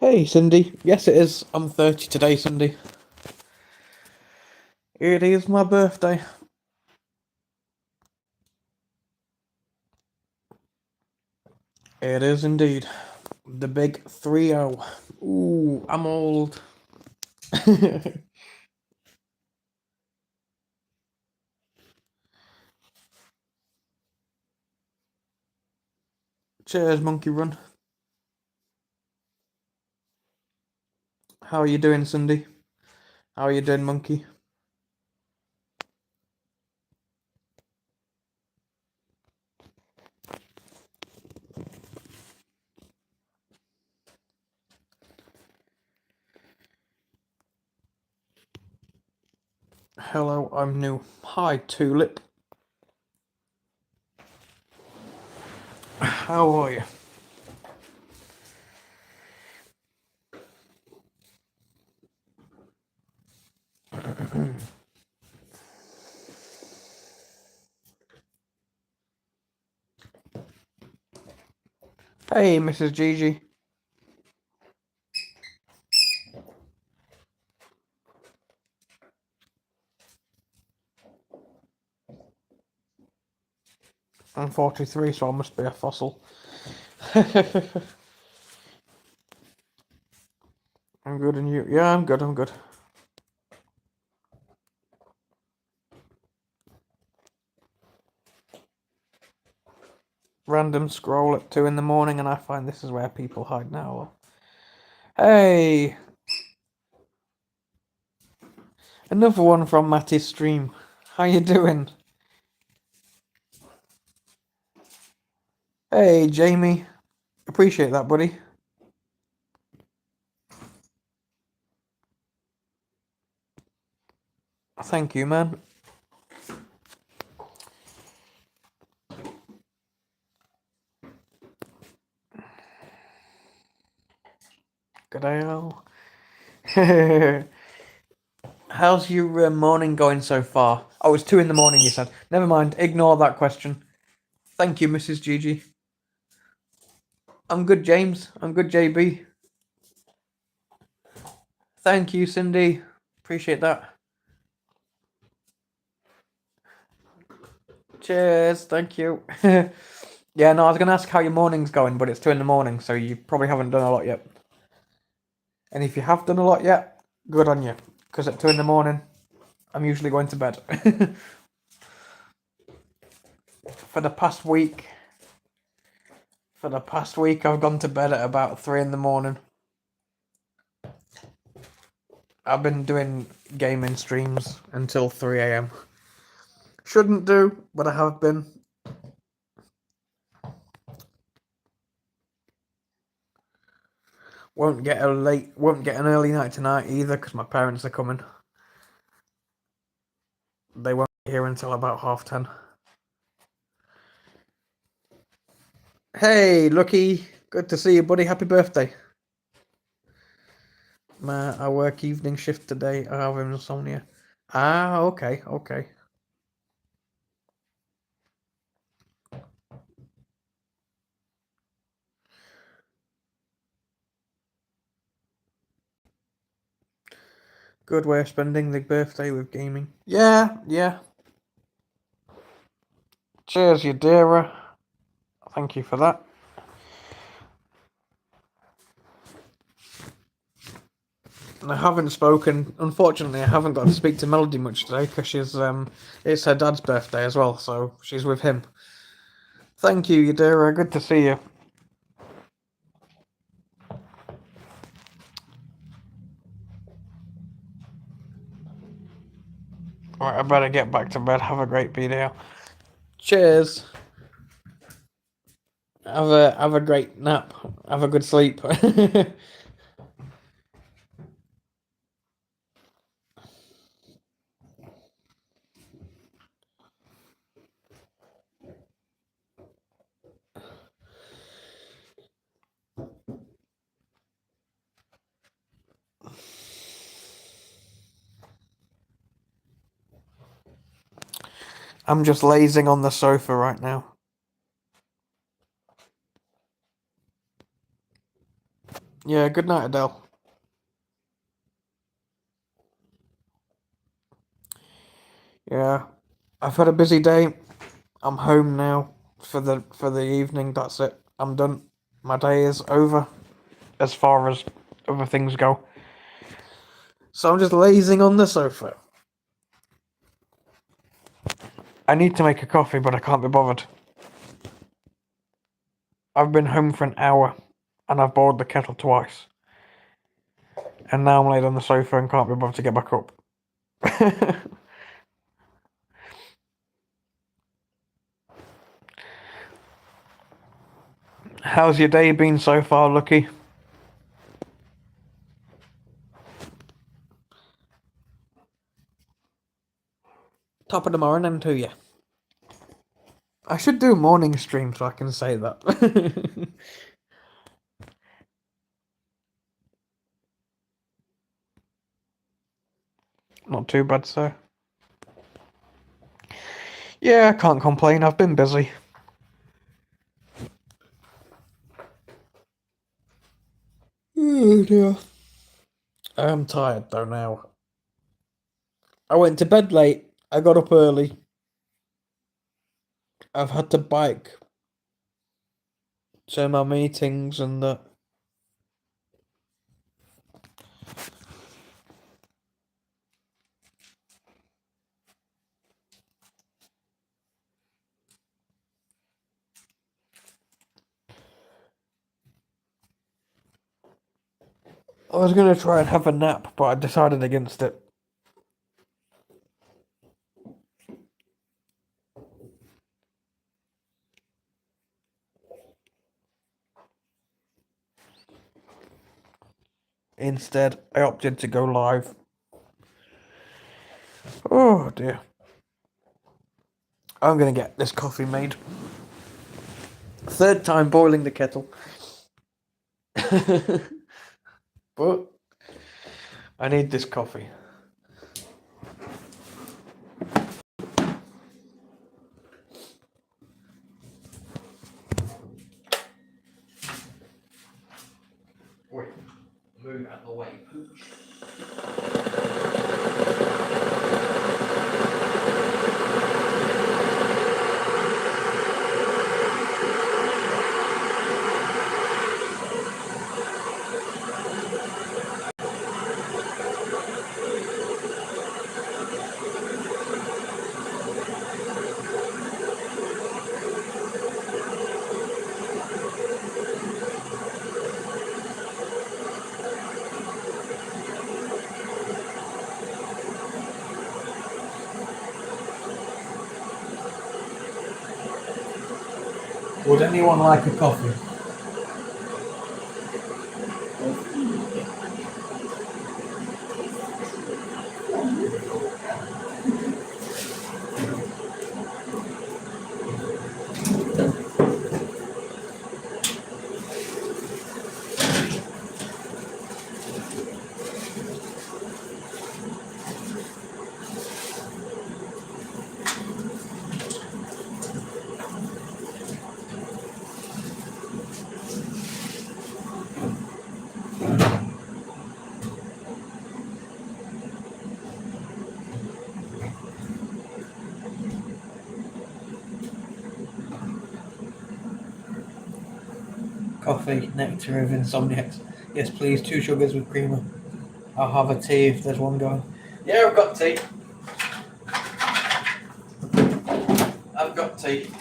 Hey, Cindy. Yes, it is. I'm 30 today, Cindy. It is my birthday. It is indeed. The big 3-0. Ooh, I'm old. Cheers, Monkey Run. How are you doing, Cindy? How are you doing, Monkey? Hello, I'm new. Hi, Tulip. How are you? Hey, Mrs. Gigi. I'm 43, so I must be a fossil. I'm good, and you? Yeah, I'm good, I'm good. Random scroll at 2 in the morning, and I find this is where people hide now. Hey! Another one from Matty's stream. How you doing? Hey, Jamie. Appreciate that, buddy. Thank you, man. Good day, all. How's your morning going so far? Oh, it's 2 in the morning, you said. Never mind. Ignore that question. Thank you, Mrs. Gigi. I'm good, James. I'm good, JB. Thank you, Cindy. Appreciate that. Cheers. Thank you. Yeah, no, I was going to ask how your morning's going, but it's 2 in the morning, so you probably haven't done a lot yet. And if you have done a lot yet, good on you. Because at 2 in the morning, I'm usually going to bed. For the past week, I've gone to bed at about 3 in the morning. I've been doing gaming streams until 3 a.m. Shouldn't do, but I have been. Won't get an early night tonight either because my parents are coming. They won't be here until about 10:30. Hey, Lucky, good to see you, buddy. Happy birthday. I work evening shift today. I have insomnia. Ah, okay, okay. Good way of spending the birthday with gaming. Yeah, yeah. Cheers, Yadira. Thank you for that. I haven't spoken. Unfortunately, I haven't got to speak to Melody much today because it's her dad's birthday as well, so she's with him. Thank you, Yadira. Good to see you. Right, I better get back to bed. Have a great video. Cheers. Have a great nap. Have a good sleep. I'm just lazing on the sofa right now. Yeah, good night, Adele. Yeah, I've had a busy day. I'm home now for the evening. That's it. I'm done. My day is over as far as other things go. So I'm just lazing on the sofa. I need to make a coffee, but I can't be bothered. I've been home for an hour, and I've boiled the kettle twice. And now I'm laid on the sofa and can't be bothered to get back up. How's your day been so far, Lucky? Top of the morning to you. I should do a morning stream so I can say that. Not too bad, sir. Yeah, I can't complain. I've been busy. Oh dear. I am tired though now. I went to bed late. I got up early. I've had to bike to my meetings and that. I was gonna try and have a nap, but I decided against it. Instead, I opted to go live. Oh dear. I'm gonna get this coffee made. Third time boiling the kettle. But I need this coffee. Wait, move out of the way. Would anyone like a coffee? Coffee, nectar of insomniacs. Yes, please, 2 sugars with creamer. I'll have a tea if there's one going. Yeah, I've got tea. I've got tea.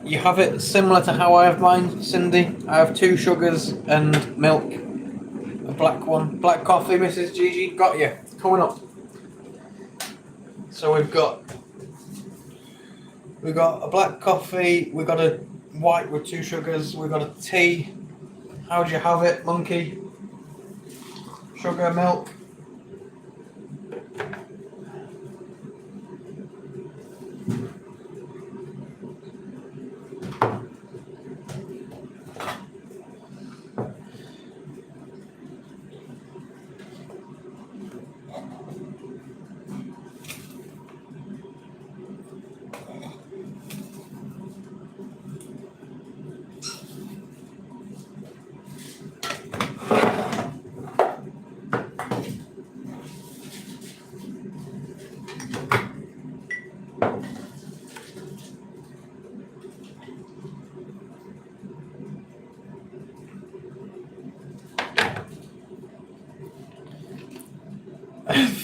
You have it similar to how I have mine, Cindy. I have 2 sugars and milk. A black one. Black coffee, Mrs. Gigi. Got you. Coming up. So we've got a black coffee, we've got a white with 2 sugars, we've got a tea. How do you have it, monkey? Sugar, milk.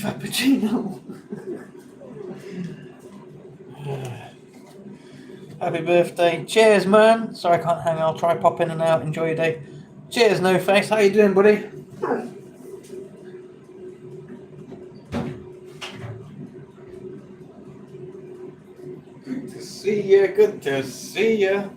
Frappuccino. Happy birthday. Cheers, man. Sorry I can't hang. I'll try pop in and out. Enjoy your day. Cheers, No Face. How you doing, buddy? Good to see you. Good to see you.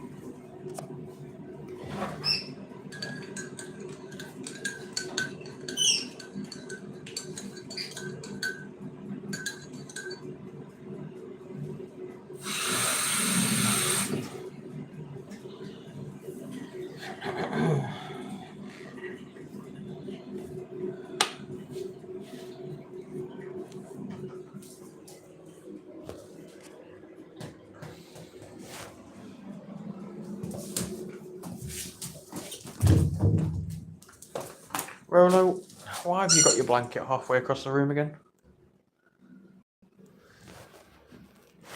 Rolo, why have you got your blanket halfway across the room again?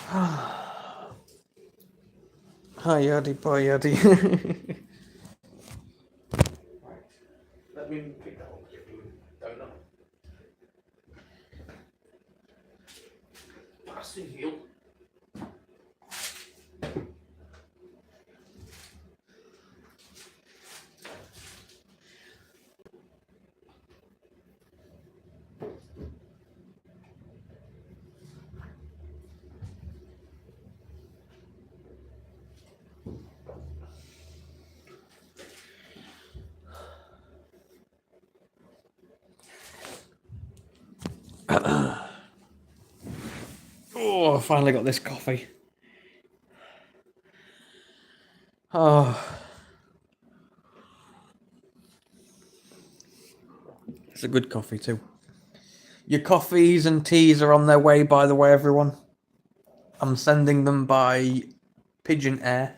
Hi, Yaddy, boy, Yaddy. Let me pick that up. Donut. Passing you. Oh, I finally got this coffee. Oh, it's a good coffee too. Your coffees and teas are on their way, by the way, everyone. I'm sending them by Pigeon Air.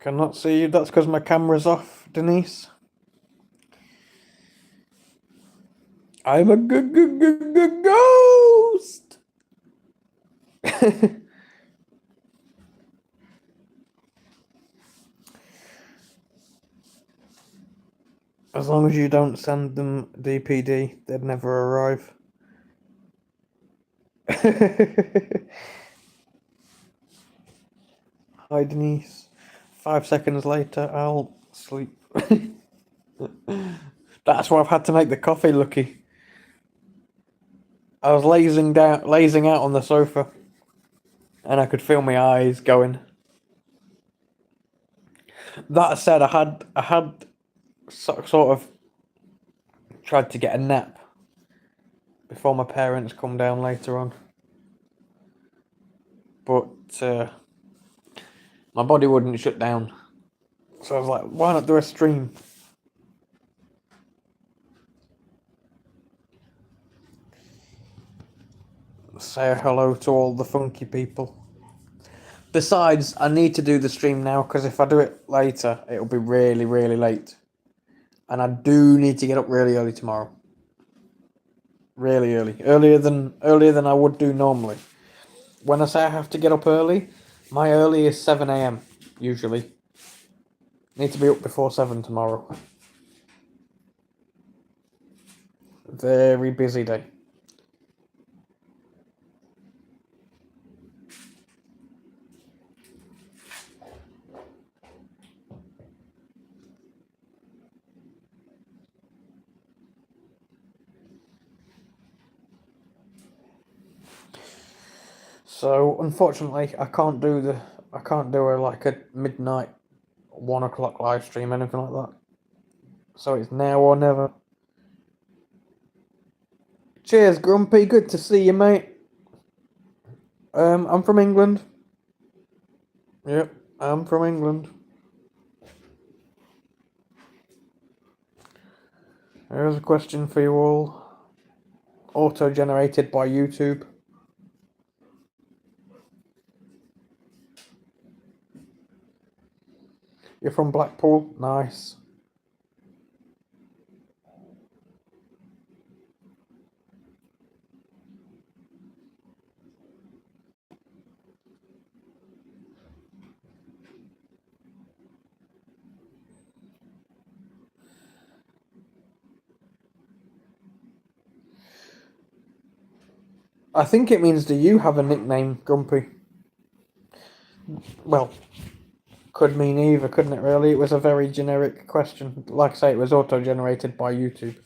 Cannot see you. That's because my camera's off, Denise. I'm a good ghost. As long as you don't send them DPD, they'd never arrive. Hi, Denise. 5 seconds later, I'll sleep. That's why I've had to make the coffee, Lucky. I was lazing out on the sofa, and I could feel my eyes going. That said, I had sort of tried to get a nap before my parents come down later on, but my body wouldn't shut down, so I was like, why not do a stream? Say hello to all the funky people. Besides, I need to do the stream now because if I do it later, it'll be really, really late. And I do need to get up really early tomorrow. Really early. Earlier than I would do normally. When I say I have to get up early, my early is 7 a.m. usually. Need to be up before 7 tomorrow. Very busy day. So unfortunately, I can't do a midnight 1 o'clock live stream, anything like that. So it's now or never. Cheers, Grumpy. Good to see you, mate. I'm from England. Yep, I'm from England. Here's a question for you all. Auto-generated by YouTube. You're from Blackpool? Nice. I think it means, do you have a nickname, Grumpy? Well, could mean either, couldn't it, really? It was a very generic question. Like I say, it was auto-generated by YouTube.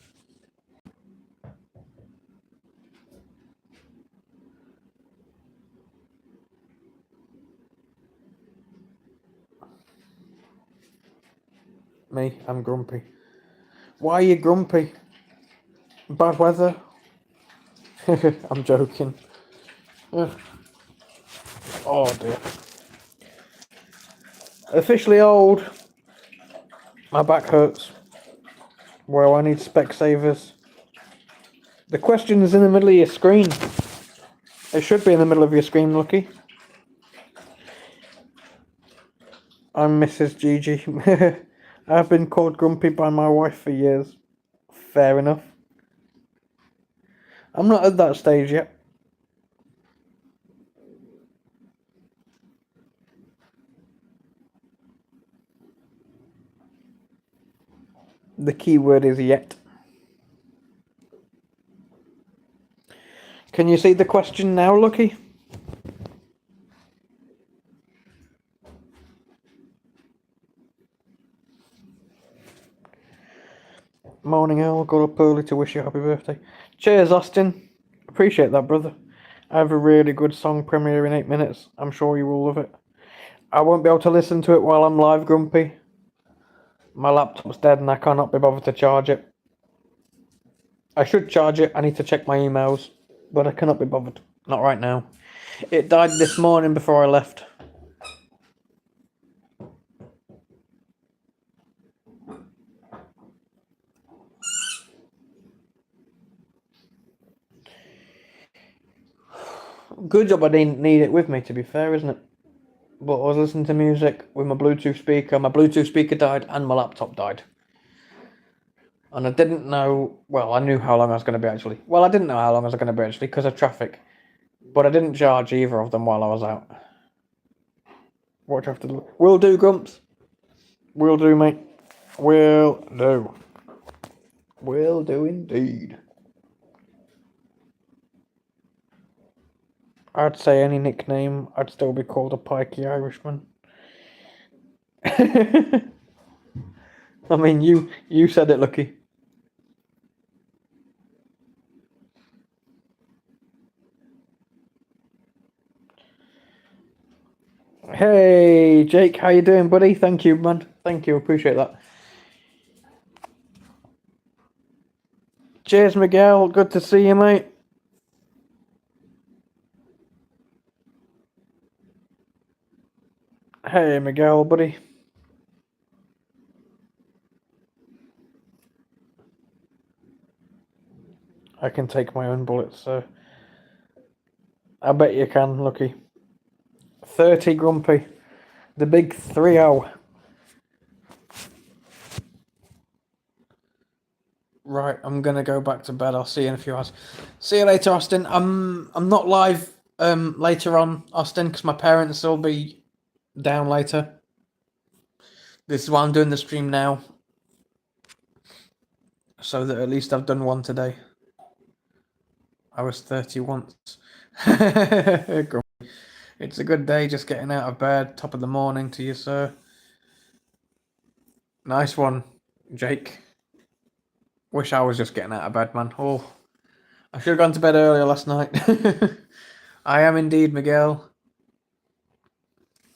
Me, I'm grumpy. Why are you grumpy? Bad weather? I'm joking. Ugh. Oh dear. Officially old. My back hurts. Well, I need Specsavers. The question is in the middle of your screen. It should be in the middle of your screen, Lucky. I'm Mrs. Gigi. I've been called grumpy by my wife for years. Fair enough. I'm not at that stage yet. The key word is yet. Can you see the question now, Lucky? Morning, Al. Got up early to wish you a happy birthday. Cheers, Austin. Appreciate that, brother. I have a really good song premiere in 8 minutes. I'm sure you will love it. I won't be able to listen to it while I'm live, Grumpy. My laptop's dead and I cannot be bothered to charge it. I should charge it. I need to check my emails, but I cannot be bothered. Not right now. It died this morning before I left. Good job I didn't need it with me, to be fair, isn't it? But I was listening to music with my Bluetooth speaker. My Bluetooth speaker died and my laptop died. And I didn't know, well, I knew how long I was going to be actually. Well, I didn't know how long I was going to be actually because of traffic. But I didn't charge either of them while I was out. What do you have to do? Will do, Grumps. Will do, mate. Will do. Will do indeed. I'd say any nickname, I'd still be called a pikey Irishman. I mean, you said it, Lucky. Hey, Jake, how you doing, buddy? Thank you, man. Thank you, appreciate that. Cheers, Miguel. Good to see you, mate. Hey, Miguel, buddy. I can take my own bullets, so I bet you can, Lucky. 30 Grumpy. The big 3-0. Right, I'm gonna go back to bed. I'll see you in a few hours. See you later, Austin. I'm not live later on, Austin, because my parents will be down later. This is why I'm doing the stream now. So that at least I've done one today. I was 30 once. It's a good day just getting out of bed, top of the morning to you, sir. Nice one, Jake. Wish I was just getting out of bed, man. Oh, I should have gone to bed earlier last night. I am indeed, Miguel.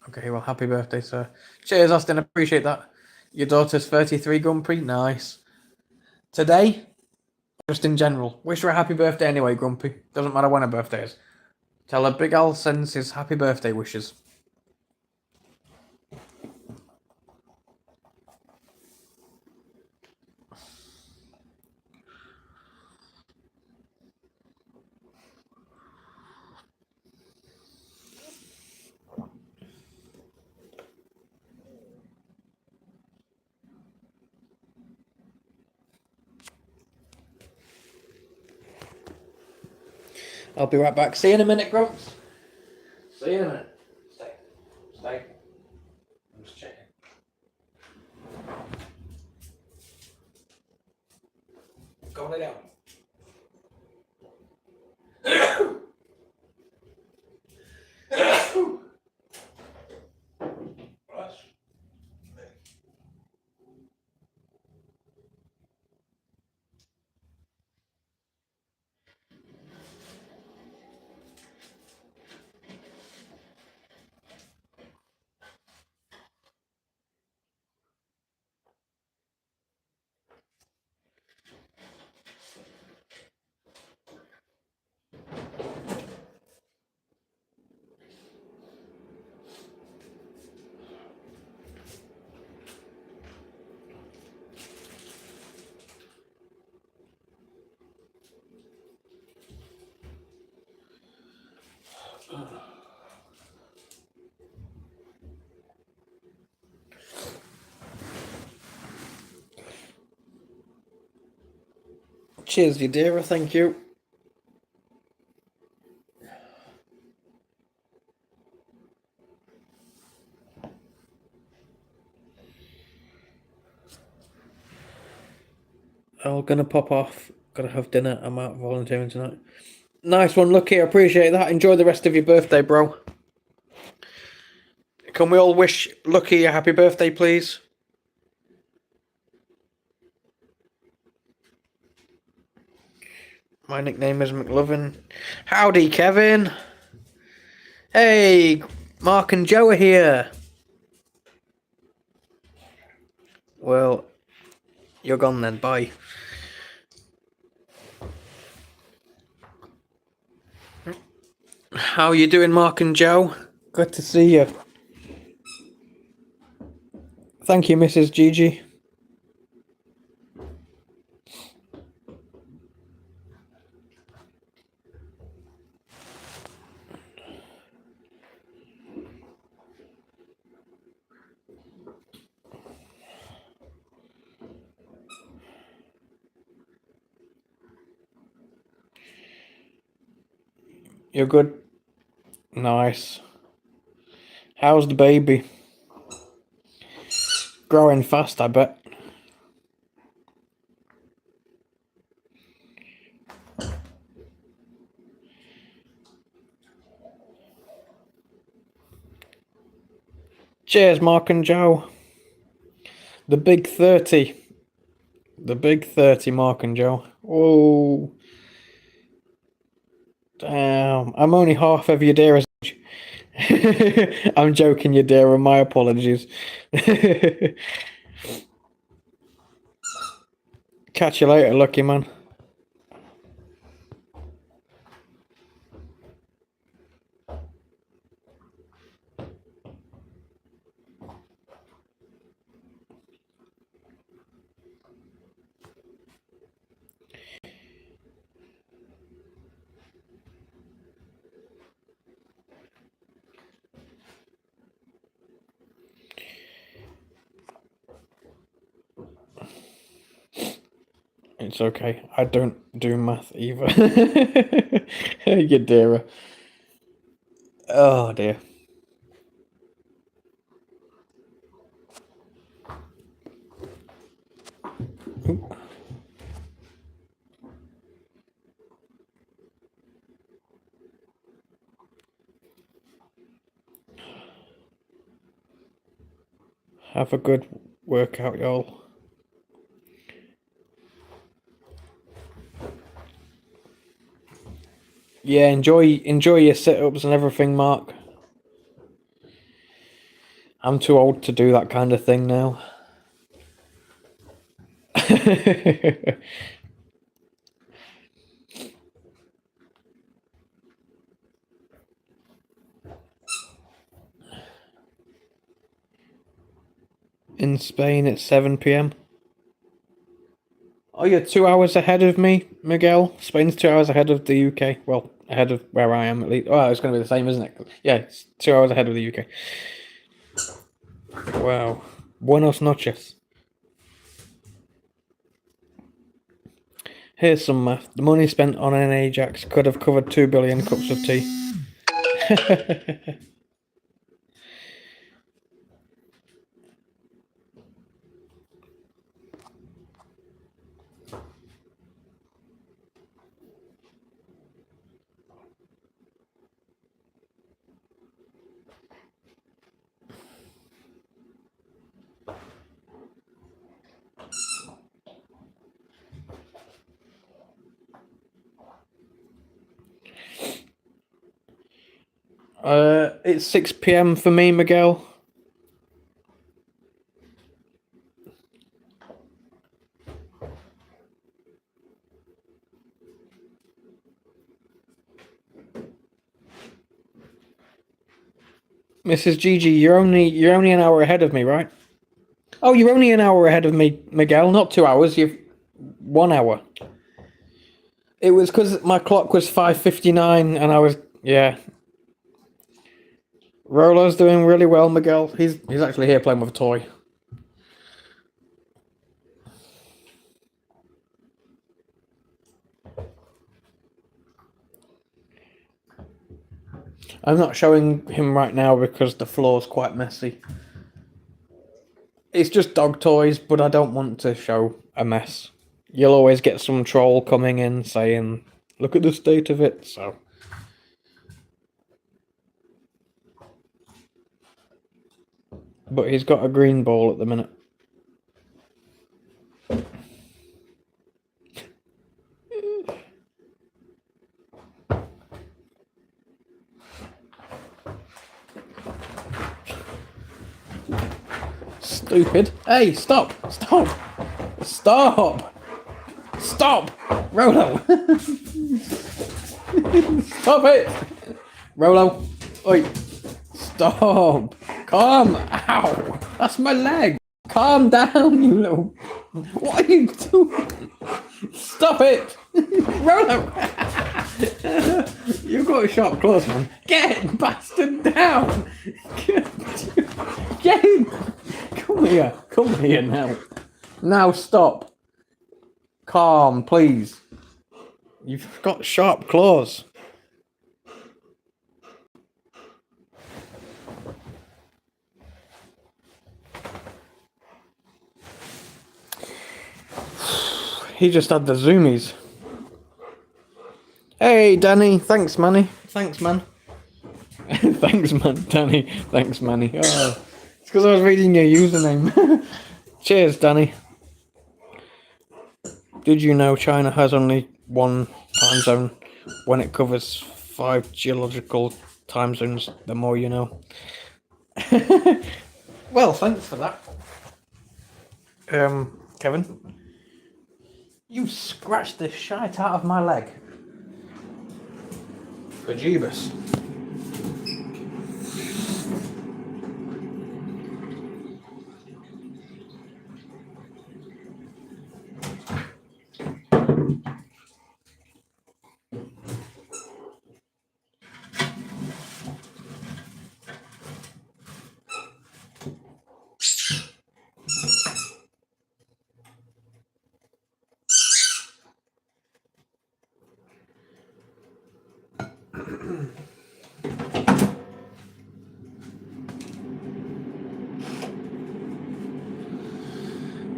Okay, well, happy birthday, sir. Cheers, Austin. Appreciate that. Your daughter's 33, Grumpy. Nice. Today, just in general, wish her a happy birthday anyway, Grumpy. Doesn't matter when her birthday is. Tell her Big Al sends his happy birthday wishes. I'll be right back. See you in a minute, Grumps. See you in a minute. Stay. I'm just checking. Go lay down. Cheers, you dear. Thank you. I'm gonna pop off. Gotta have dinner. I'm out volunteering tonight. Nice one, Lucky. I appreciate that. Enjoy the rest of your birthday, bro. Can we all wish Lucky a happy birthday, please? My nickname is McLovin. Howdy, Kevin. Hey, Mark and Joe are here. Well, you're gone then. Bye. How you doing, Mark and Joe? Good to see you. Thank you, Mrs. Gigi. You're good? Nice. How's the baby? Growing fast, I bet. Cheers, Mark and Joe. The big 30. The big 30, Mark and Joe. Oh. Damn. I'm only half of your dearest age. I'm joking, you dear, and my apologies. Catch you later, lucky man. It's okay. I don't do math either. You dear. Oh dear. Have a good workout, y'all. Yeah, enjoy your sit-ups and everything, Mark. I'm too old to do that kind of thing now. In Spain, it's 7 p.m. Oh, you're 2 hours ahead of me, Miguel. Spain's 2 hours ahead of the UK. Well, ahead of where I am at least. Oh, it's going to be the same, isn't it? Yeah, it's 2 hours ahead of the UK. Wow. Buenos noches. Here's some math. The money spent on an Ajax could have covered 2 billion cups of tea. It's 6 p.m. for me, Miguel. Mrs. Gigi, you're only an hour ahead of me, right? Oh, you're only an hour ahead of me, Miguel. Not 2 hours. You've 1 hour. It was because my clock was 5:59, and I was Rolo's doing really well, Miguel. He's actually here playing with a toy. I'm not showing him right now because the floor's quite messy. It's just dog toys, but I don't want to show a mess. You'll always get some troll coming in saying, look at the state of it, so... But he's got a green ball at the minute. Stupid. Hey, stop! Stop! Stop! Stop! Rolo! Stop it! Rolo! Oi! Stop! Calm! Ow! That's my leg! Calm down, you little... What are you doing? Stop it! Rolo! You've got sharp claws, man. Get bastard down! Get him! Come here. Come here now. Now stop. Calm, please. You've got sharp claws. He just had the zoomies. Hey, Danny. Thanks, Manny. Thanks, man. Thanks, man. Danny. Thanks, Manny. Oh, it's because I was reading your username. Cheers, Danny. Did you know China has only one time zone when it covers 5 geological time zones? The more you know. Well, thanks for that. Kevin? You scratched the shite out of my leg. Bejeebus.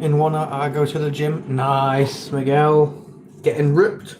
In 1 hour, I go to the gym. Nice, Miguel. Getting ripped.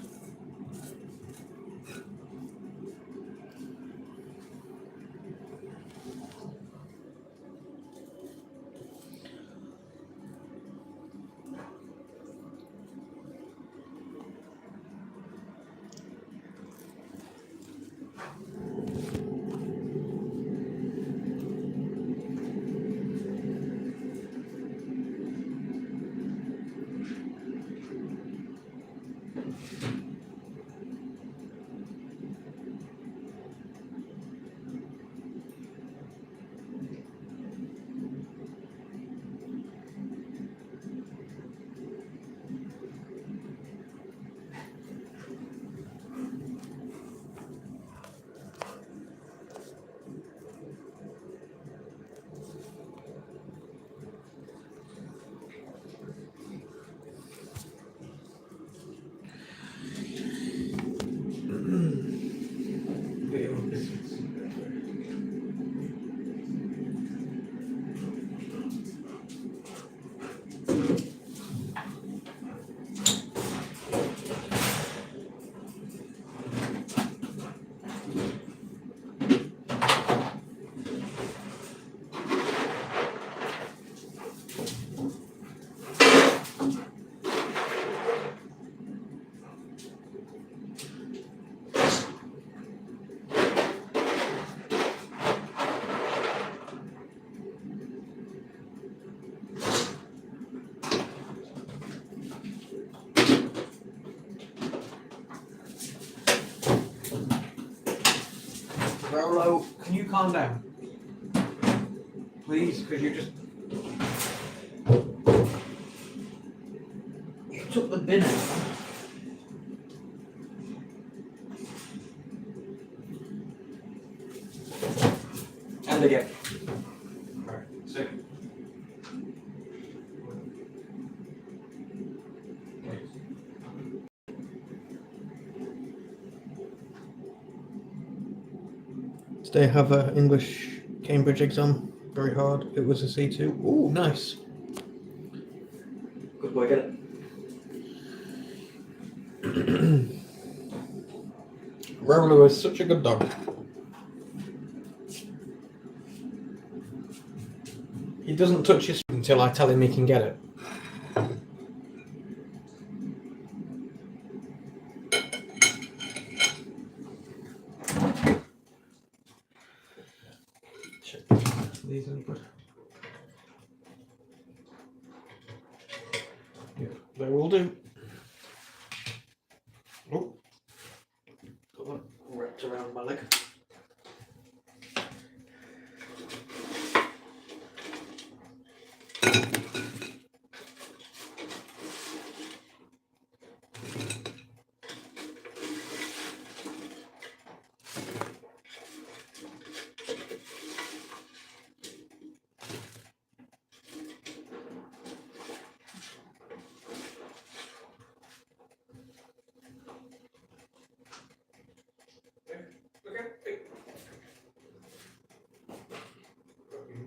Rolo, can you calm down? Please, because you just... You took the bin out. Sit. Today I have an English Cambridge exam. Very hard. It was a C2. Ooh, nice. Good boy, get it. Rolo is such a good dog. He doesn't touch his until I tell him he can get it. These are good. Yeah, they will do. Oh, got that wrapped around my leg.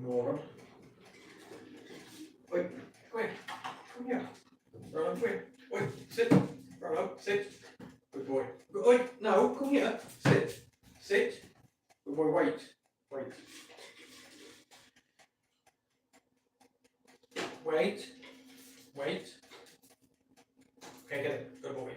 Moron. Wait, come here. Come here. Rolo, come here. Wait, sit. Rolo, sit. Good boy. Wait, no, come here. Sit. Sit. Good boy, wait. Wait. Wait. Wait. Okay, get it. Good boy.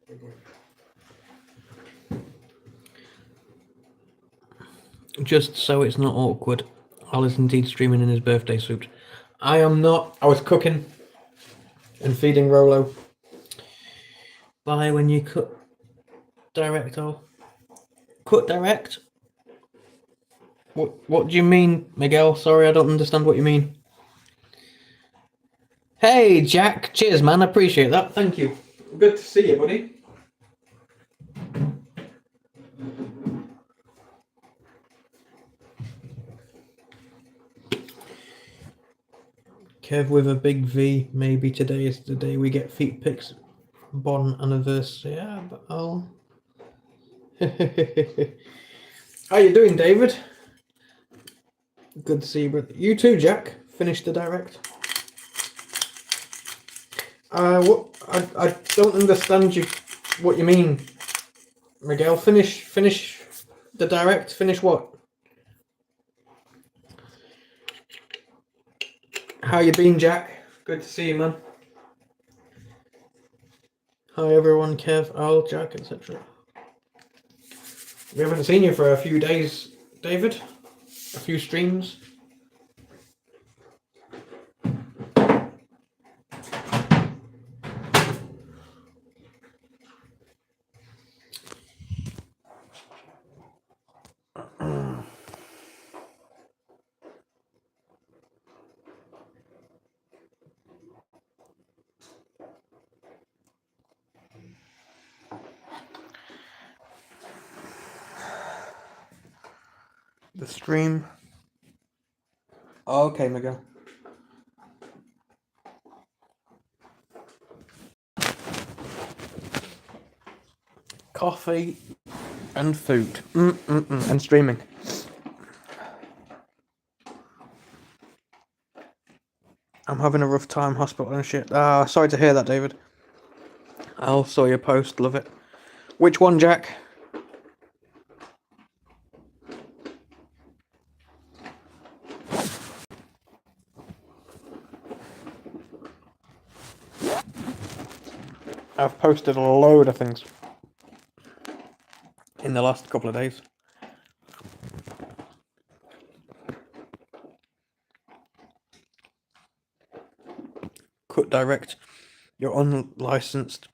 Good boy. Just so it's not awkward, Al is indeed streaming in his birthday suit. I am not. I was cooking and feeding Rolo. Bye when you cut direct, Al. Cut direct? What do you mean, Miguel? Sorry, I don't understand what you mean. Hey, Jack. Cheers, man. I appreciate that. Thank you. Good to see you, buddy. Kev with a big V. Maybe today is the day we get feet pics. Bon anniversary. Yeah, but I'll... How you doing, David? Good to see you, brother. You too, Jack. Finished the direct. What? I don't understand you. What you mean, Miguel? Finish the direct. Finish what? How you been, Jack? Good to see you, man. Hi, everyone. Kev, Al, Jack, etc. We haven't seen you for a few days, David. A few streams. The stream. Okay, Miguel. Coffee and food. And streaming. I'm having a rough time, hospital and shit. Sorry to hear that, David. I saw your post, love it. Which one, Jack? I've posted a load of things in the last couple of days. Cut direct. You're unlicensed.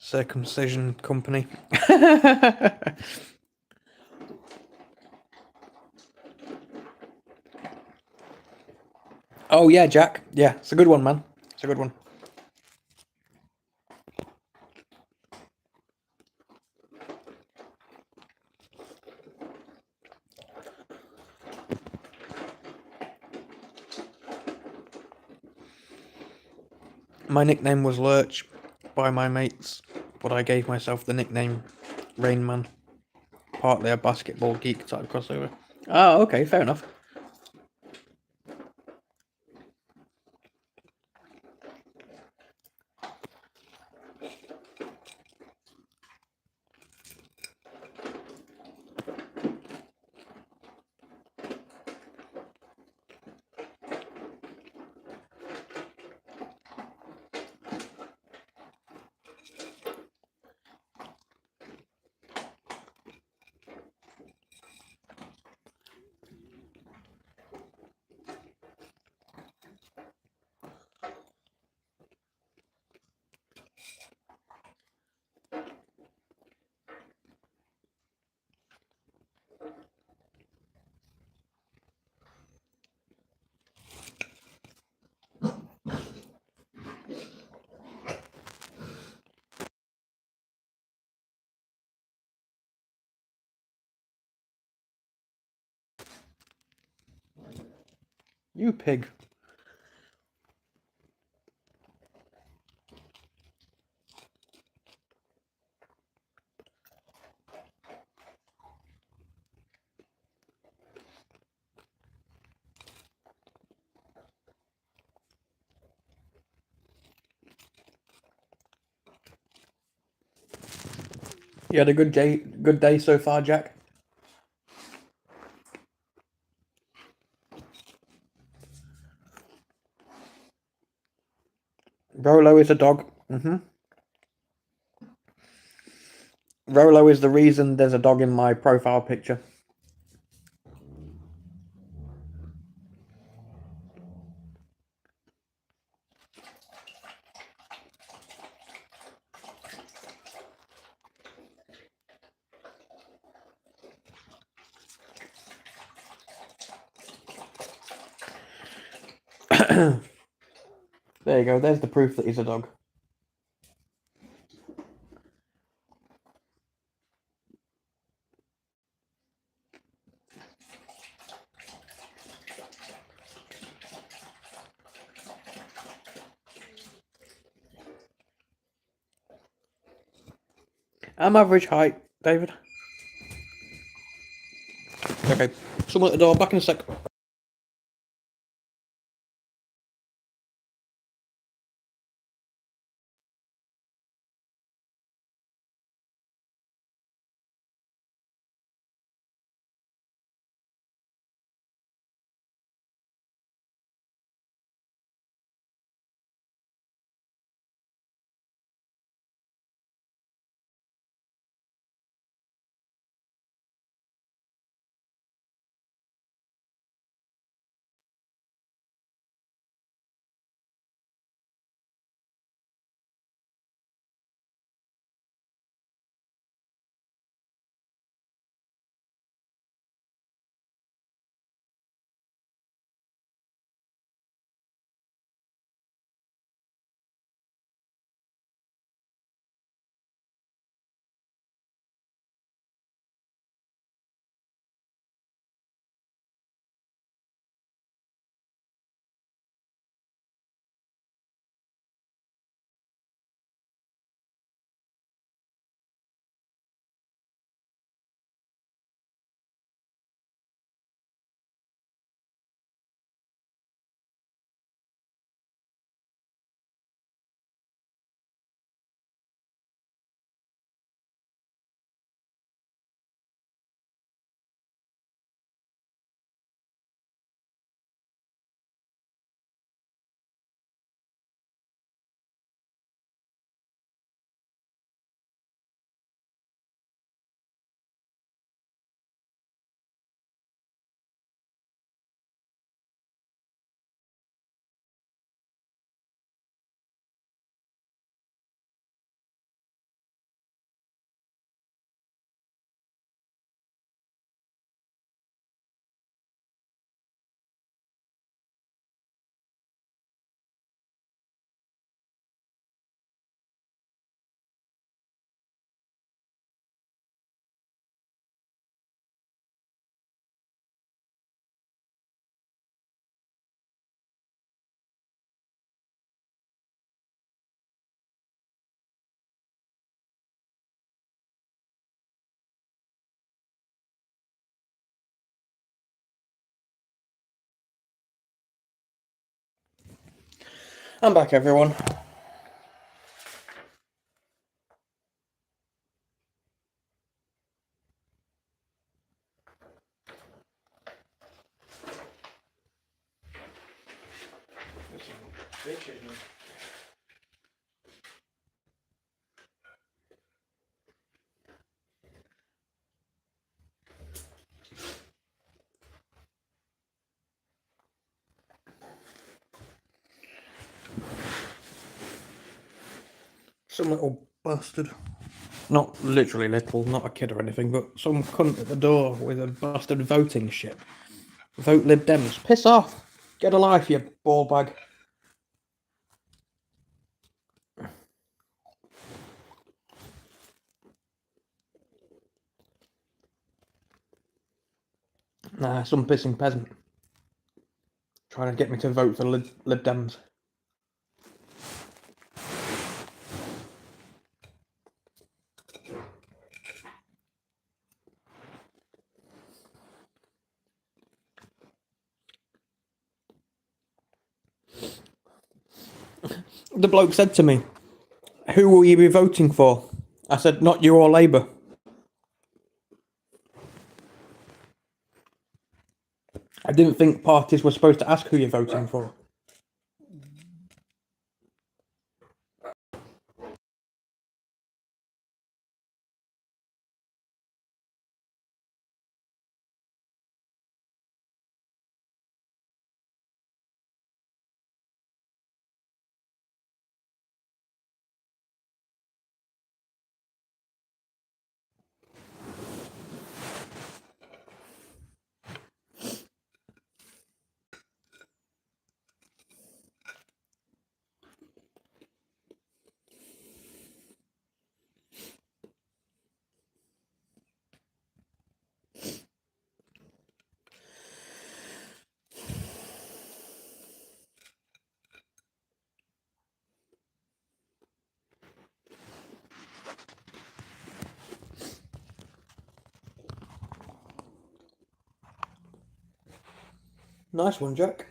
circumcision company. Oh yeah, Jack. Yeah, it's a good one, man. It's a good one. My nickname was Lurch by my mates, but I gave myself the nickname Rain Man. Partly a basketball geek type crossover. Oh, okay, fair enough. You pig. You had a good day so far, Jack? Rolo is a dog. Rolo is the reason there's a dog in my profile picture. There you go. There's the proof that he's a dog. I'm average height, David. Okay. Someone at the door. Back in a sec. I'm back, everyone. Some little bastard. Not literally little, not a kid or anything, but some cunt at the door with a bastard voting shit. Vote Lib Dems. Piss off. Get a life, you ball bag. Nah, some pissing peasant. Trying to get me to vote for Lib Dems. The bloke said to me, "Who will you be voting for?" I said, "Not you or Labour." I didn't think parties were supposed to ask who you're voting for. Nice one, Jack.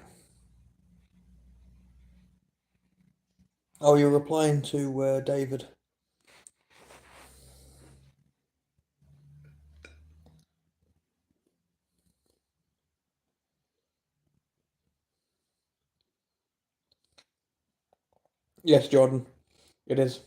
Oh, you're replying to David. Yes, Jordan. It is.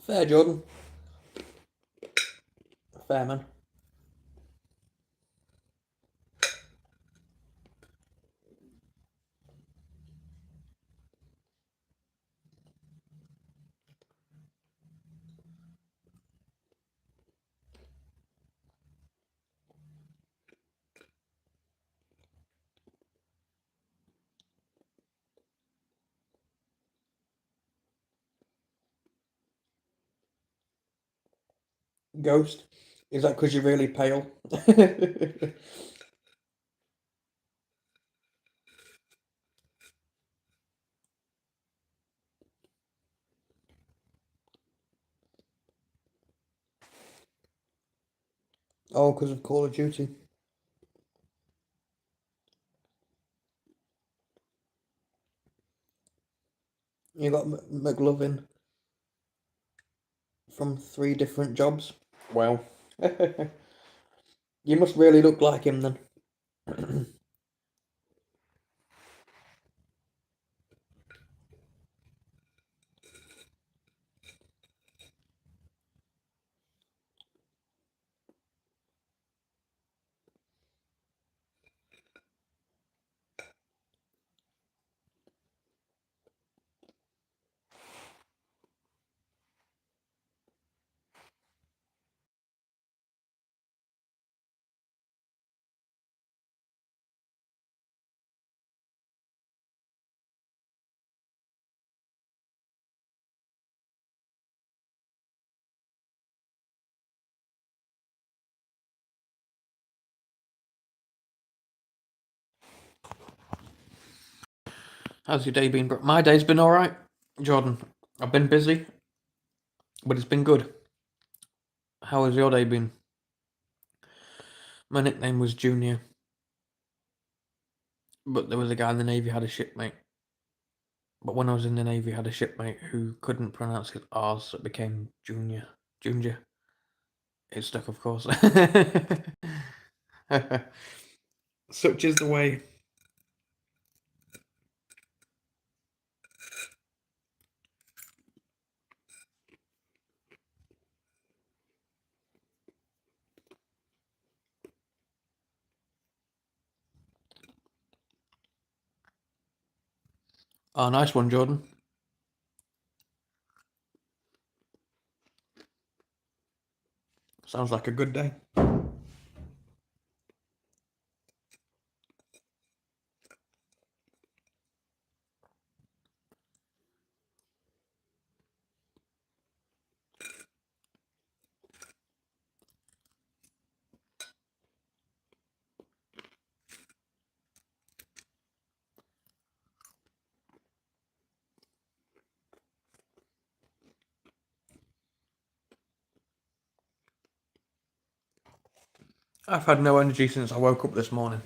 Fair, Jordan. Fair, man. Ghost. Is that because you're really pale? Oh, because of Call of Duty. You got McLovin from 3 different jobs. Well, you must really look like him then. How's your day been, bro? My day's been alright, Jordan. I've been busy, but it's been good. How has your day been? My nickname was Junior, but there was a guy in the Navy had a shipmate. But when I was in the Navy, I had a shipmate who couldn't pronounce his R's, so it became Junior. Junior. It stuck, of course. Such is the way. Oh, nice one, Jordan. Sounds like a good day. I've had no energy since I woke up this morning.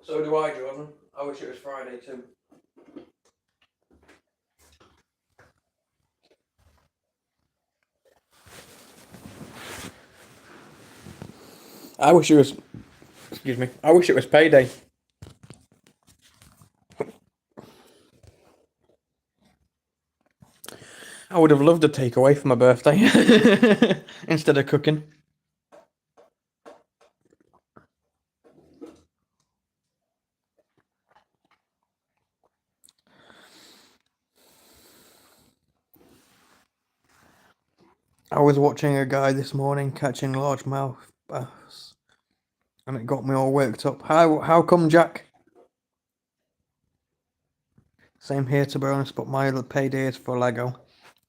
So do I, Jordan. I wish it was Friday too. I wish it was. Excuse me. I wish it was payday. I would have loved a takeaway for my birthday instead of cooking. I was watching a guy this morning catching largemouth bass, and it got me all worked up. How come, Jack? Same here, to be honest, but my other payday is for Lego.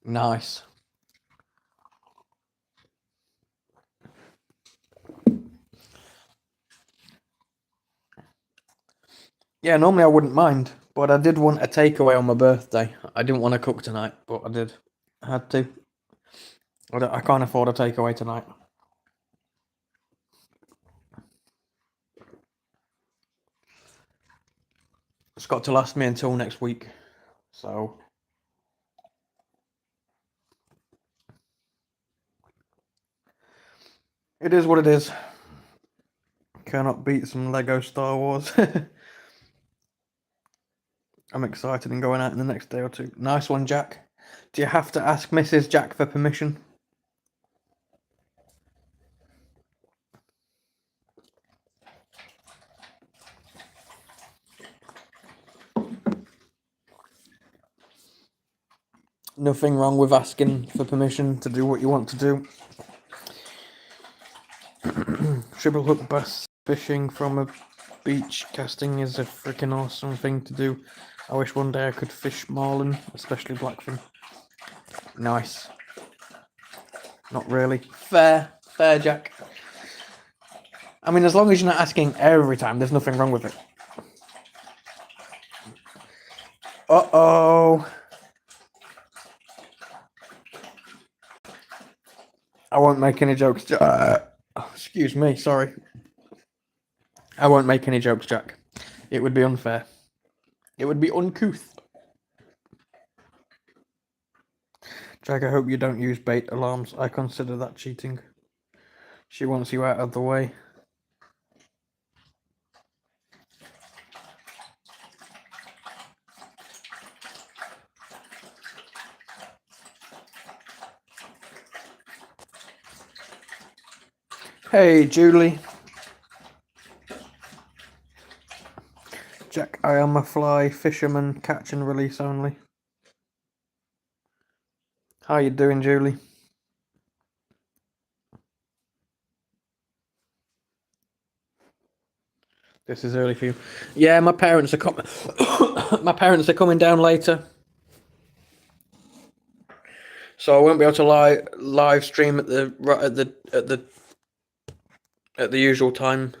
Nice. Yeah, normally I wouldn't mind, but I did want a takeaway on my birthday. I didn't want to cook tonight, but I did. I had to. I can't afford a takeaway tonight. It's got to last me until next week, so it is what it is. Cannot beat some Lego Star Wars. I'm excited and going out in the next day or two. Nice one, Jack. Do you have to ask Mrs. Jack for permission? Nothing wrong with asking for permission to do what you want to do. Triple hook bass fishing from a beach casting is a freaking awesome thing to do. I wish one day I could fish marlin, especially blackfin. Nice. Not really. Fair, Jack. I mean, as long as you're not asking every time, there's nothing wrong with it. Uh-oh. I won't make any jokes. Excuse me, sorry. I won't make any jokes, Jack. It would be unfair. It would be uncouth. Jack, I hope you don't use bait alarms. I consider that cheating. She wants you out of the way. Hey, Julie. Jack, I am a fly fisherman, catch and release only. How you doing, Julie? This is early for you. Yeah, my parents are coming. My parents are coming down later, so I won't be able to live stream at the usual time,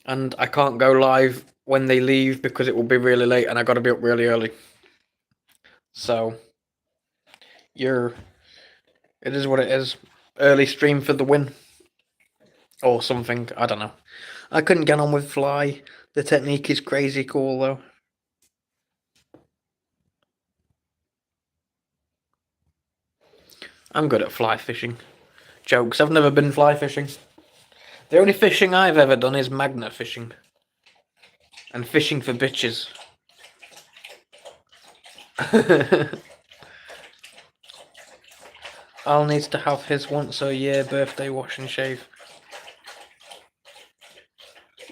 and I can't go live when they leave because it will be really late, and I got to be up really early. So, it is what it is. Early stream for the win, or something. I don't know. I couldn't get on with fly. The technique is crazy cool though. I'm good at fly fishing. Jokes. I've never been fly fishing. The only fishing I've ever done is magnet fishing. And fishing for bitches. Al needs to have his once a year birthday wash and shave.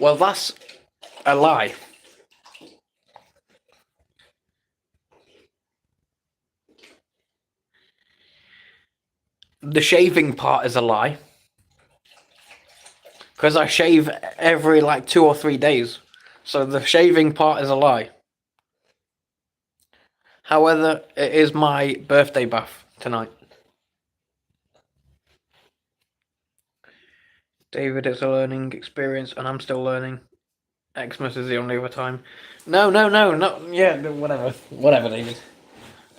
Well, that's a lie. The shaving part is a lie. Because I shave every 2 or 3 days. So the shaving part is a lie. However, it is my birthday bath tonight. David, it's a learning experience and I'm still learning. Xmas is the only other time. No, yeah, whatever, David.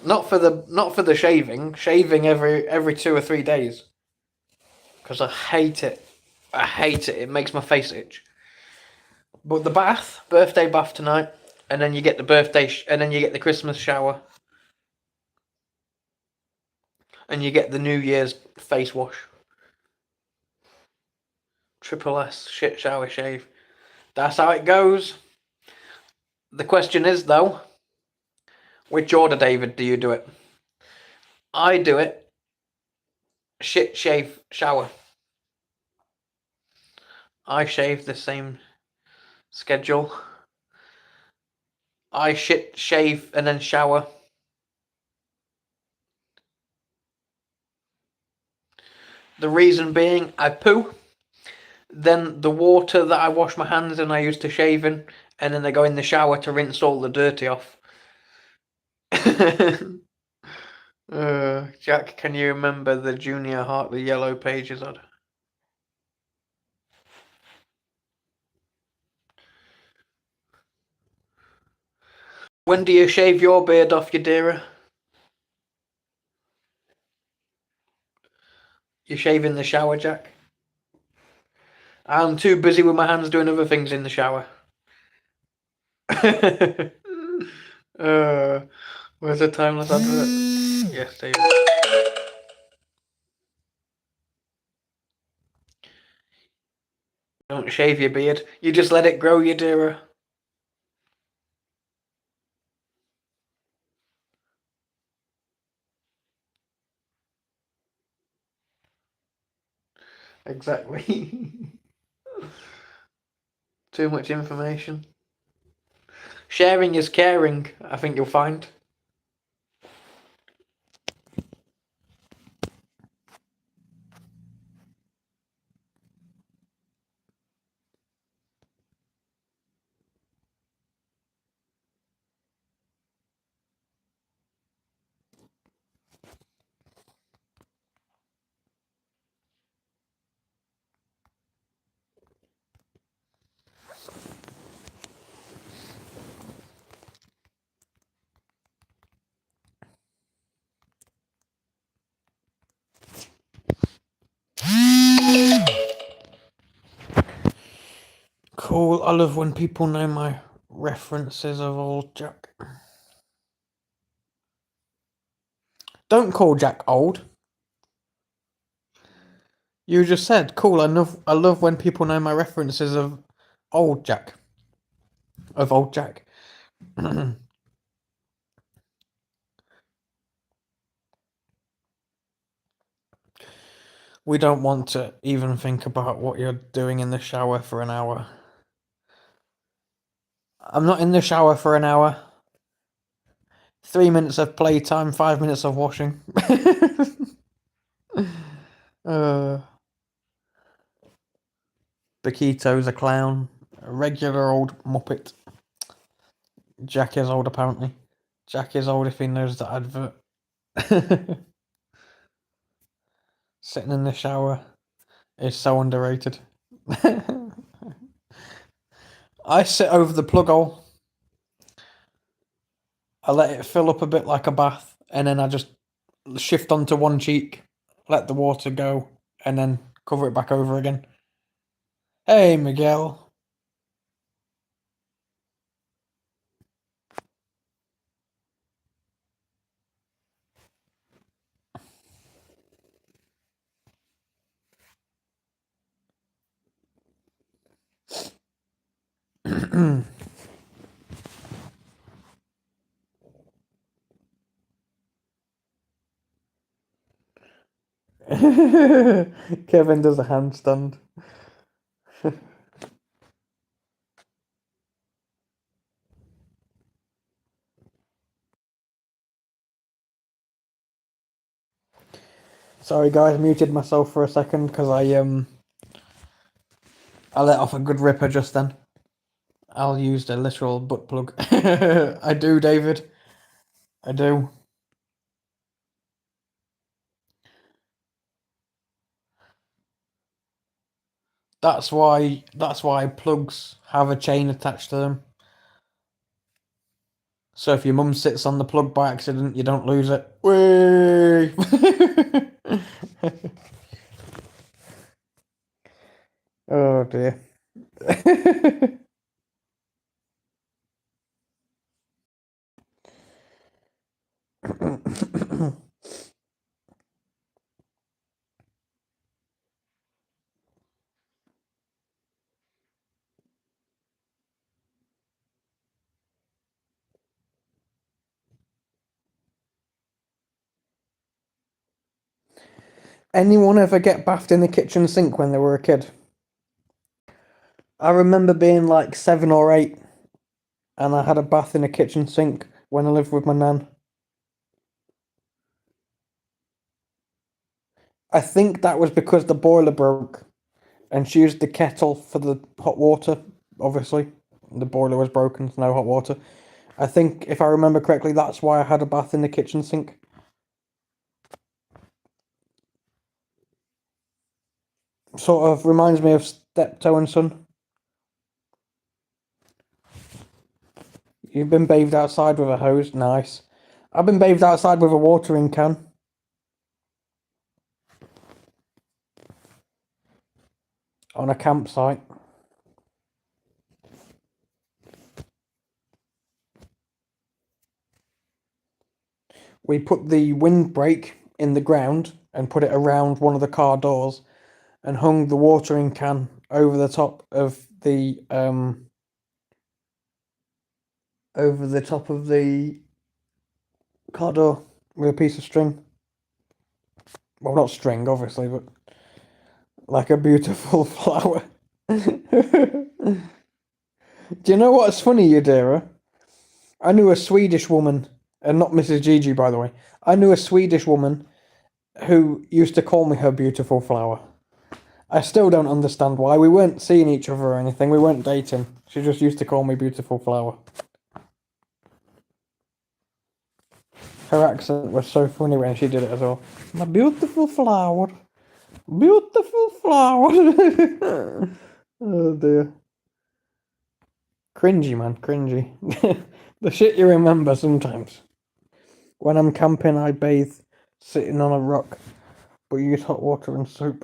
Not for the shaving. Shaving every 2 or 3 days. Because I hate it. I hate it. It makes my face itch. But the birthday bath tonight, and then you get and then you get the Christmas shower, and you get the New Year's face wash. Triple S shit shower shave. That's how it goes. The question is though, which order, David, do you do it? I do it shit shave shower. I shave the same schedule. I shit shave and then shower. The reason being, I poo. Then the water that I wash my hands in, I use to shave in, and then I go in the shower to rinse all the dirty off. Jack, can you remember the Junior Hartley yellow pages ad? When do you shave your beard off, you dearer? You shave in the shower, Jack? I'm too busy with my hands doing other things in the shower. Where's the timeless advert? Yes, David. Don't shave your beard. You just let it grow, you dearer. Exactly. Too much information. Sharing is caring, I think you'll find. Cool. I love when people know my references of old Jack. Don't call Jack old. You just said cool. I love when people know my references of old Jack. Of old Jack. We don't want to even think about what you're doing in the shower for an hour. I'm not in the shower for an hour. 3 minutes of playtime, 5 minutes of washing. Bakito's a clown. A regular old muppet. Jack is old, apparently. Jack is old if he knows that advert. Sitting in the shower is so underrated. I sit over the plug hole. I let it fill up a bit like a bath, and then I just shift onto one cheek, let the water go, and then cover it back over again. Hey, Miguel. Kevin does a handstand. Sorry guys, muted myself for a second because I let off a good ripper just then. I'll use the literal butt plug. I do, David. I do. That's why plugs have a chain attached to them. So if your mum sits on the plug by accident, you don't lose it. Whee! Oh dear. Anyone ever get bathed in the kitchen sink when they were a kid? I remember being like 7 or 8, and I had a bath in a kitchen sink when I lived with my nan. I think that was because the boiler broke, and she used the kettle for the hot water. Obviously, the boiler was broken, so no hot water. I think, if I remember correctly, that's why I had a bath in the kitchen sink. Sort of reminds me of Steptoe and Son. You've been bathed outside with a hose? Nice. I've been bathed outside with a watering can. On a campsite. We put the windbreak in the ground and put it around one of the car doors and hung the watering can over the top of the car door with a piece of string. Well, not string, obviously, but like a beautiful flower. Do you know what's funny, Yadira? I knew a Swedish woman, and not Mrs. Gigi, by the way. I knew a Swedish woman who used to call me her beautiful flower. I still don't understand why. We weren't seeing each other or anything. We weren't dating. She just used to call me beautiful flower. Her accent was so funny when she did it as well. My beautiful flower. Beautiful flower. Oh dear. Cringy, man. Cringy. The shit you remember sometimes. When I'm camping, I bathe sitting on a rock, but use hot water and soap.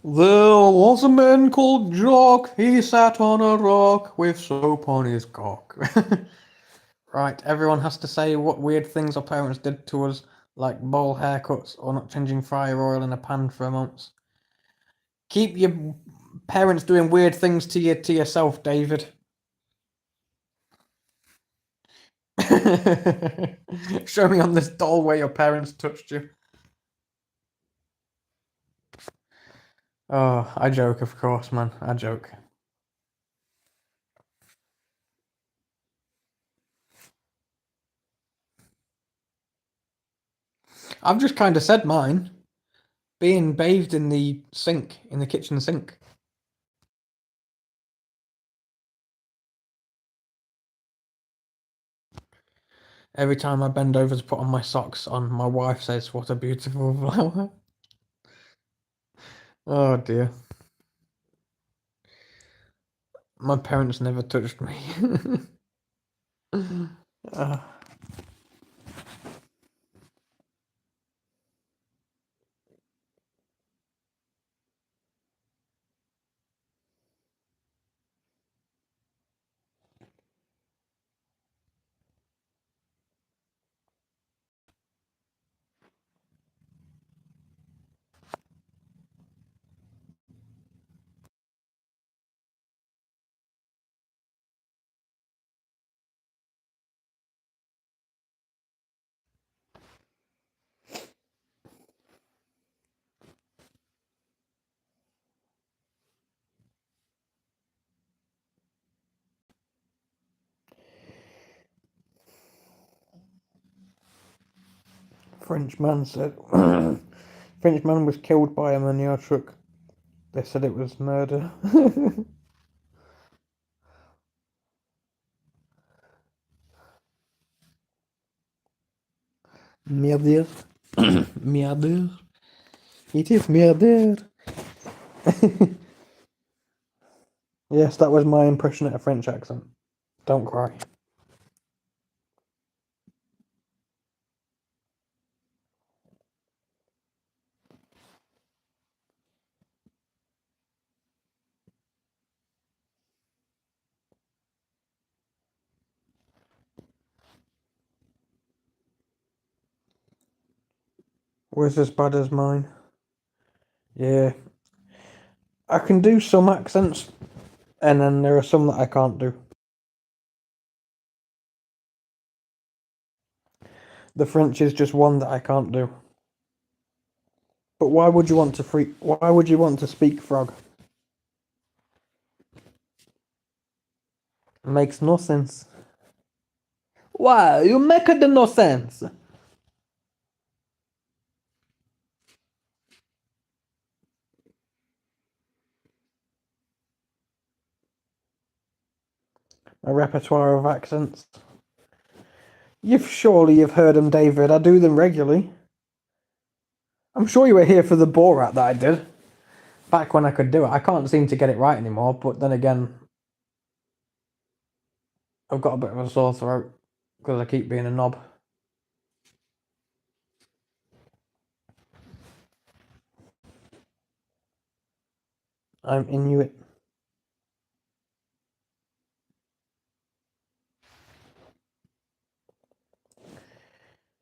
There was a man called Jock, he sat on a rock with soap on his cock. Right, everyone has to say what weird things our parents did to us like bowl haircuts or not changing fryer oil in a pan for a month. Keep your parents doing weird things to yourself, David. Show me on this doll where your parents touched you. Oh, I joke, of course, man. I joke. I've just kind of said mine. Being bathed in the sink, in the kitchen sink. Every time I bend over to put on my socks on, my wife says, "What a beautiful flower." Oh dear. My parents never touched me. uh, French man said French man was killed by a manure truck. They said it was murder. Merder. Merder. It is merder. Yes, that was my impression at a French accent. Don't cry. Was as bad as mine. Yeah. I can do some accents, and then there are some that I can't do. The French is just one that I can't do. But why would you want to why would you want to speak frog? Makes no sense. Why? You make it no sense. A repertoire of accents. You've heard them, David. I do them regularly. I'm sure you were here for the Borat that I did. Back when I could do it. I can't seem to get it right anymore, but then again, I've got a bit of a sore throat because I keep being a knob. I'm Inuit.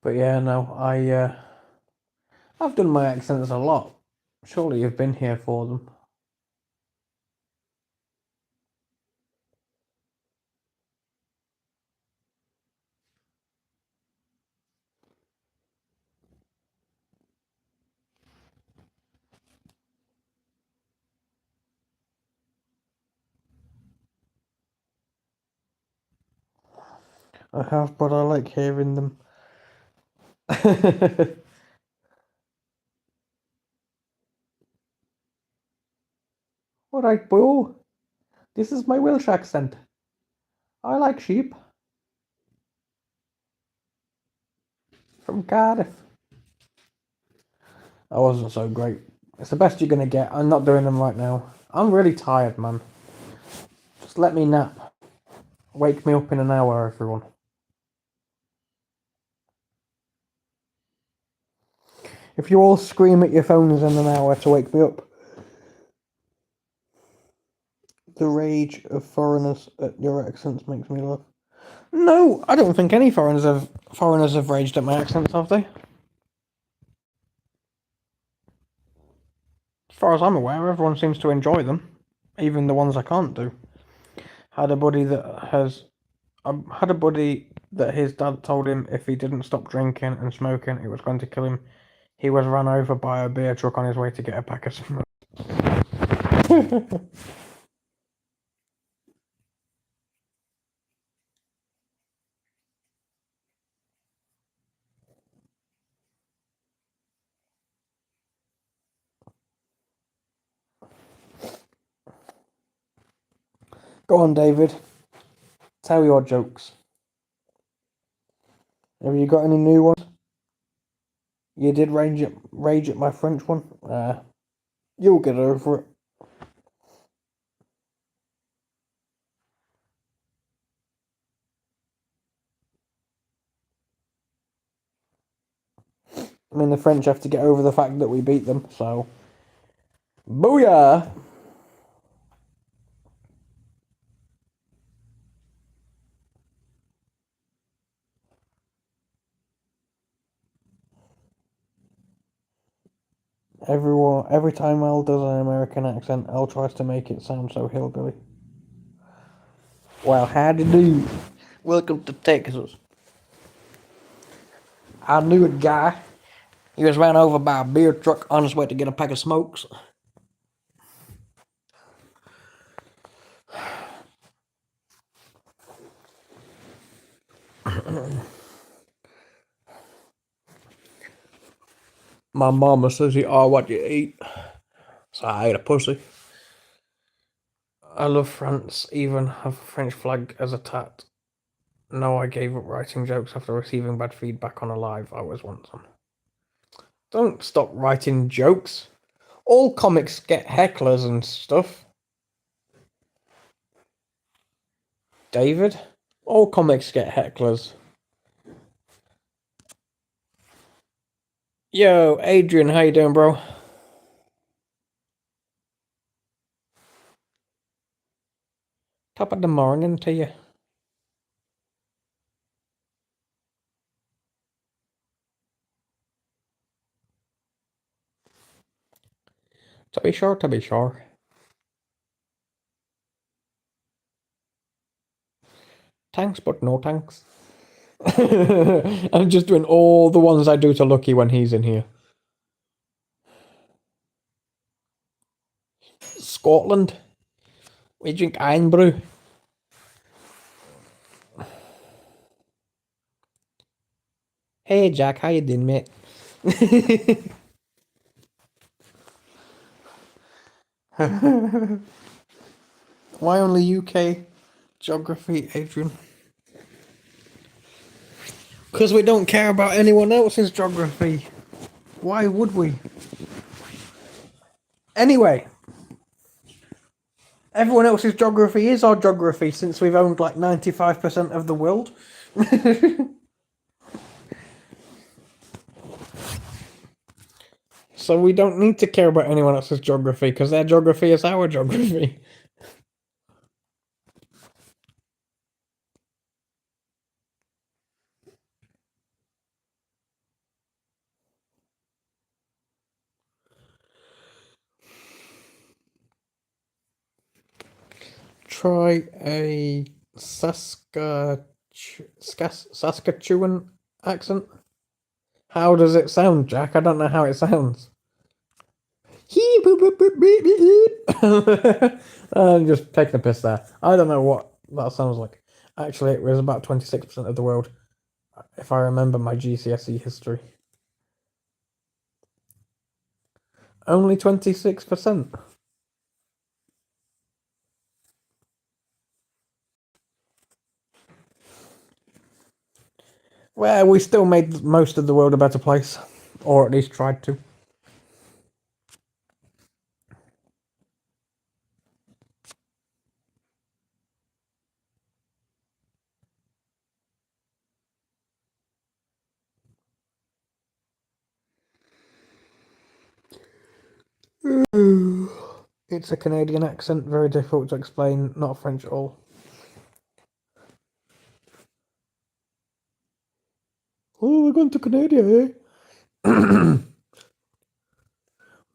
But yeah, no, I've done my accents a lot. Surely you've been here for them. I have, but I like hearing them. Alright, bro. This is my Welsh accent. I like sheep. From Cardiff. That wasn't so great. It's the best you're gonna get. I'm not doing them right now. I'm really tired, man. Just let me nap. Wake me up in an hour, everyone. If you all scream at your phones in an hour to wake me up. The rage of foreigners at your accents makes me laugh. No, I don't think any foreigners have raged at my accents, have they? far as I'm aware, everyone seems to enjoy them, even the ones I can't do. Had a buddy that his dad told him if he didn't stop drinking and smoking, it was going to kill him. He was run over by a beer truck on his way to get a pack of smokes. Go on, David. Tell your jokes. Have you got any new ones? You did rage at my French one. You'll get over it. I mean, the French have to get over the fact that we beat them, so. Booyah! Every time Al does an American accent, Al tries to make it sound so hillbilly. Well, howdy do. Welcome to Texas. I knew a guy. He was ran over by a beer truck on his way to get a pack of smokes. My mama says you are what you eat. So I ate a pussy. I love France, even have a French flag as a tat. No, I gave up writing jokes after receiving bad feedback on a live I was once on. Don't stop writing jokes. All comics get hecklers and stuff. David? All comics get hecklers. Yo, Adrian, how you doing, bro? Top of the morning to you. To be sure, to be sure. Thanks, but no thanks. I'm just doing all the ones I do to Lucky when he's in here. Scotland. We drink Irn-Bru. Hey Jack, how you doing, mate? Why only UK geography, Adrian? Because we don't care about anyone else's geography. Why would we? Anyway, everyone else's geography is our geography since we've owned like 95% of the world. So we don't need to care about anyone else's geography because their geography is our geography. Try a Saskatchewan accent. How does it sound, Jack? I don't know how it sounds. I'm just taking a piss there. I don't know what that sounds like. Actually, it was about 26% of the world, if I remember my GCSE history. Only 26%. Well, we still made most of the world a better place, or at least tried to. It's a Canadian accent, very difficult to explain, not French at all. Oh, we're going to Canada, eh?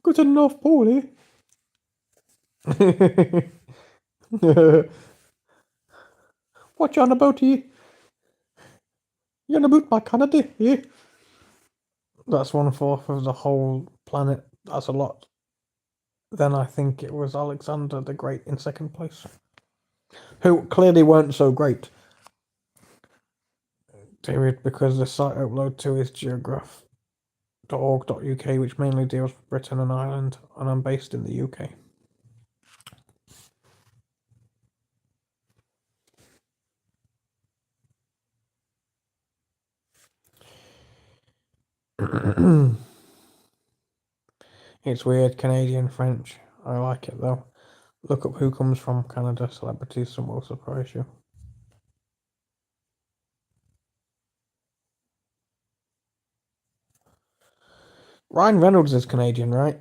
Go to the North Pole, eh? What you on about here? You on about my Canada? Yeah. That's 1/4 of the whole planet. That's a lot. Then I think it was Alexander the Great in second place, who clearly weren't so great. Period, because the site I upload to is geograph.org.uk, which mainly deals with Britain and Ireland, and I'm based in the UK. It's weird, Canadian French. I like it though. Look up who comes from Canada celebrities, some will surprise you. Ryan Reynolds is Canadian, right?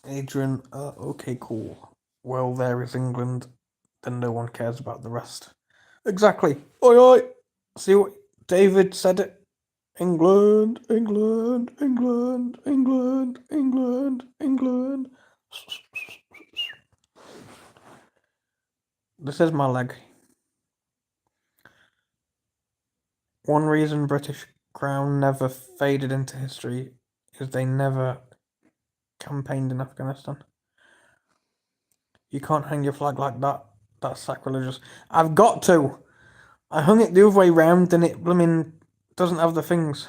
Adrian, okay, cool. Well, there is England. Then no one cares about the rest. Exactly. Oi, oi. See what David said it? England, England, England, England, England, England. This is my leg. One reason British Crown never faded into history is they never campaigned in Afghanistan. You can't hang your flag like that. That's sacrilegious. I've got to. I hung it the other way round and it blooming doesn't have the things.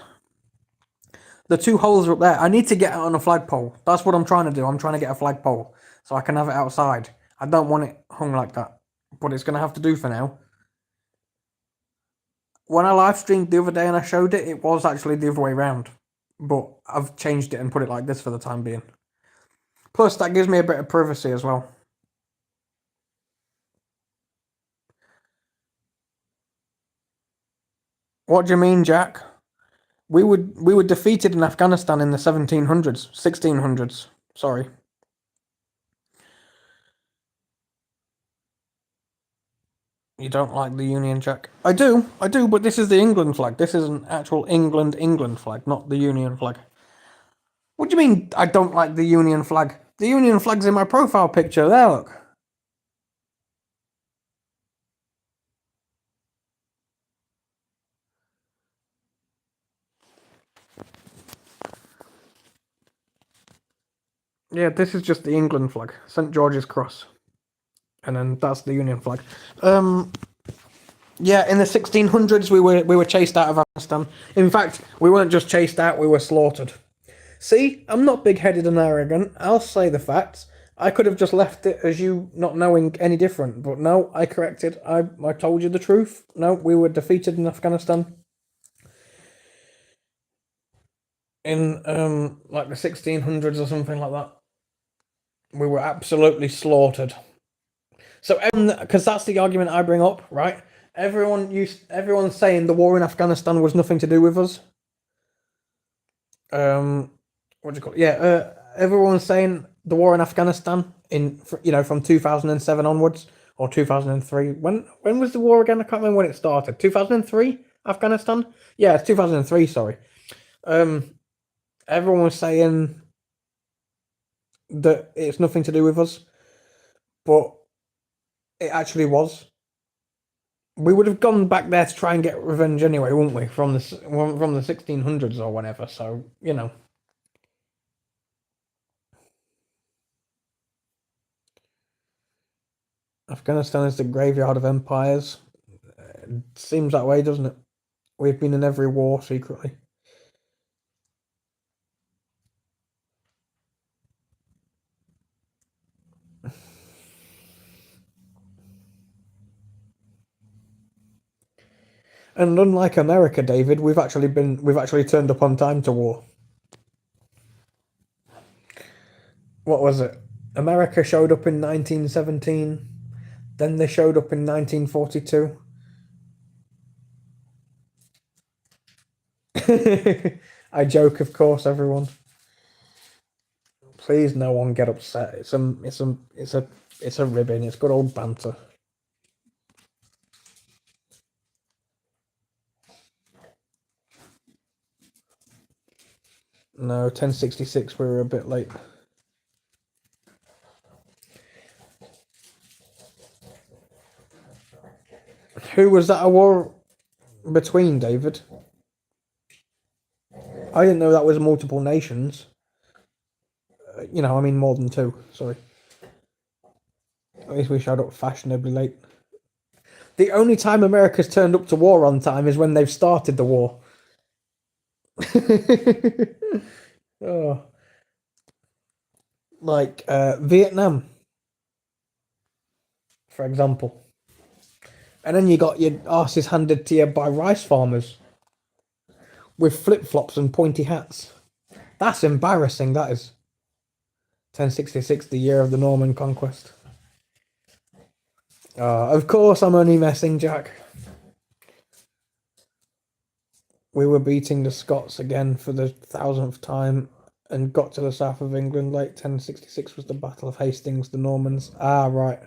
The two holes are up there. I need to get it on a flagpole. That's what I'm trying to do. I'm trying to get a flagpole so I can have it outside. I don't want it hung like that, but it's going to have to do for now. When I live streamed the other day and I showed it, it was actually the other way round, but I've changed it and put it like this for the time being. Plus, that gives me a bit of privacy as well. What do you mean, Jack? We were defeated in Afghanistan in the 1700s, 1600s. Sorry. You don't like the Union Jack? I do, but this is the England flag. This is an actual England flag, not the Union flag. What do you mean I don't like the Union flag? The Union flag's in my profile picture. There, look. Yeah, this is just the England flag, St George's Cross, and then that's the Union flag. Yeah, in the 1600s we were chased out of Afghanistan. In fact, we weren't just chased out; we were slaughtered. See, I'm not big-headed and arrogant. I'll say the facts. I could have just left it as you not knowing any different, but no, I corrected. I told you the truth. No, we were defeated in Afghanistan in like the 1600s or something like that. We were absolutely slaughtered. So, because that's the argument I bring up, right? Everyone's saying the war in Afghanistan was nothing to do with us. What do you call it? Yeah, everyone's saying the war in Afghanistan from 2007 onwards or 2003. When was the war again? I can't remember when it started. 2003 Afghanistan. Yeah, it's 2003. Sorry. Everyone was saying that it's nothing to do with us, but it actually was. We would have gone back there to try and get revenge anyway, wouldn't we? From the 1600s or whatever. So Afghanistan is the graveyard of empires. It seems that way, doesn't it? We've been in every war secretly. And unlike America, David, we've actually turned up on time to war. What was it? America showed up in 1917. Then they showed up in 1942. I joke, of course, everyone. Please, no one get upset. It's a ribbon. It's good old banter. No, 1066. We were a bit late. Who was that a war between, David? I didn't know that was multiple nations. I mean more than two. Sorry. At least we showed up fashionably late. The only time America's turned up to war on time is when they've started the war. Oh, like Vietnam, for example. And then you got your asses handed to you by rice farmers with flip flops and pointy hats. That's embarrassing, that is. 1066, the year of the Norman conquest. Of course, I'm only messing, Jack. We were beating the Scots again for the 1000th time and got to the south of England. Late 1066 was the Battle of Hastings, the Normans. Ah, right.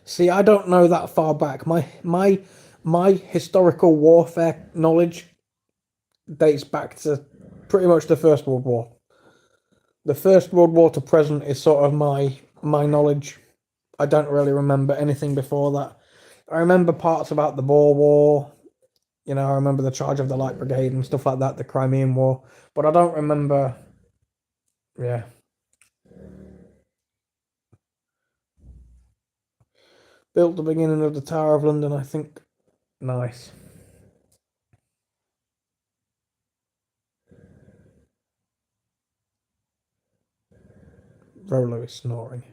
See, I don't know that far back. My historical warfare knowledge dates back to pretty much the First World War. The First World War to present is sort of my knowledge. I don't really remember anything before that. I remember parts about the Boer War. I remember the charge of the Light Brigade and stuff like that, the Crimean War. But I don't remember. Yeah. Built the beginning of the Tower of London, I think. Nice. Rolo is snoring.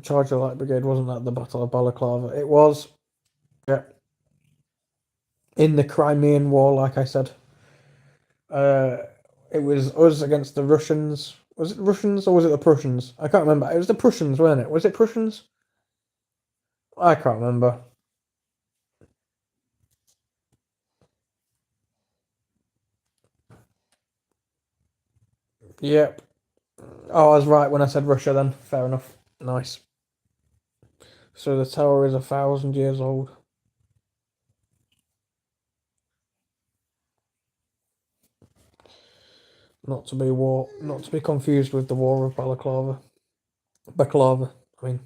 Charge of the Light Brigade wasn't at the Battle of Balaclava. It was, yeah, in the Crimean War, like I said. Uh, it was us against the Russians. Was it Russians or was it the Prussians? I can't remember. It was the Prussians, wasn't it? Was it Prussians? I can't remember. Yep. Oh, I was right when I said Russia then. Fair enough. Nice. So the tower is 1,000 years old. Not to be confused with the War of Balaclava. Baklava, I mean.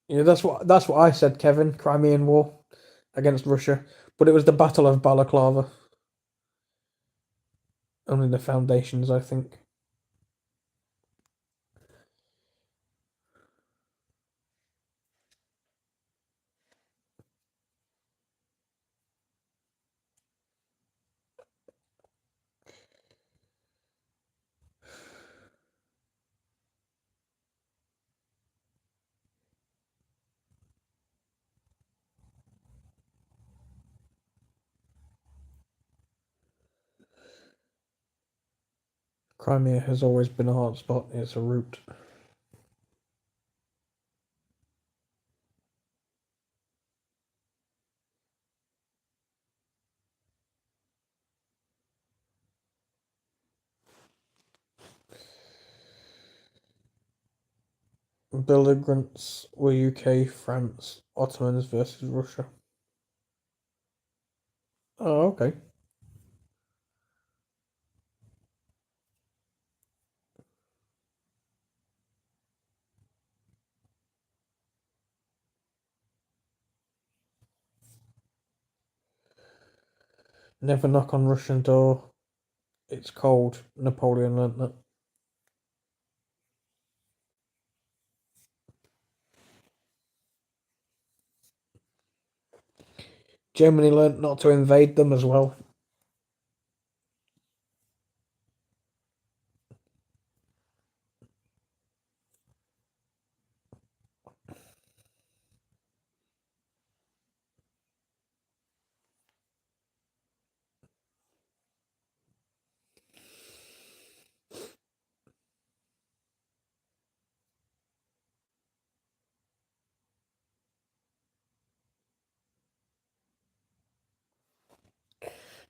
Yeah, that's what I said, Kevin. Crimean War against Russia, but it was the Battle of Balaclava. Only the foundations, I think. Crimea has always been a hot spot. It's a route. Belligerents were UK, France, Ottomans versus Russia. Oh, okay. Never knock on Russian door. It's cold. Napoleon learnt that. Germany learnt not to invade them as well.